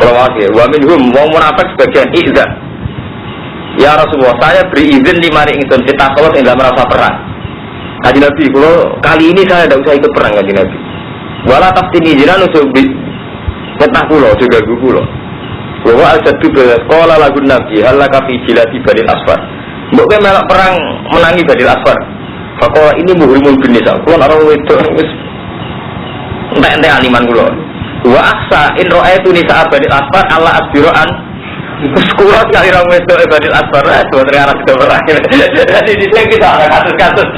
Kalau wakil, wa minhum wong munafik sebagian izin. Ya Rasulullah, saya beri izin 5 hari ingsun kita kalau tidak merasa perang. Kanjeng Nabi, kalau kali ini saya tidak usah ikut perang Kanjeng Nabi. Wala taftini jinan untuk fitnah kula juga kula. Wa al-jaddu qala lagun Nabi halaka fi jilati Bani Asfar. Mbok kowe melok perang menangi Bani Asfar. Faqala ini muhrimul bin nisa. Kulo ora wedok wis entek-entek aliman kula. Wa aksa in ra'aitu nisa Bani Asfar Allah asbiroan sekolah sekali orang wedok Bani Asfar dua terang sudah berakhir. Jadi di sini kita ada kasus-kasus.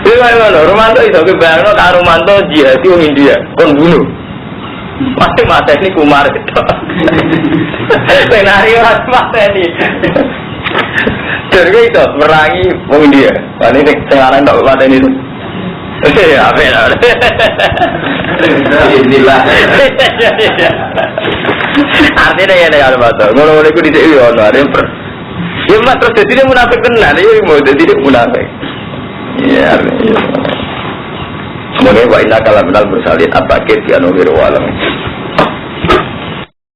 Ini mana Romanto itu kebayang karo Romanto jihad di India kon bunuh. Mati ini Kumar itu. Senario mati ini. Jadi itu merangi India. Ini sekarang tak mati ini. Ya, benar. Inilah. Artinya ya ada apa? Ngono-ngono iku dhisik yo ono arep. Ya mak terus dadi munafik tenan, ya mau dadi munafik. Ya. Semoga wa inna kala minal mursalin abakir ya no walam.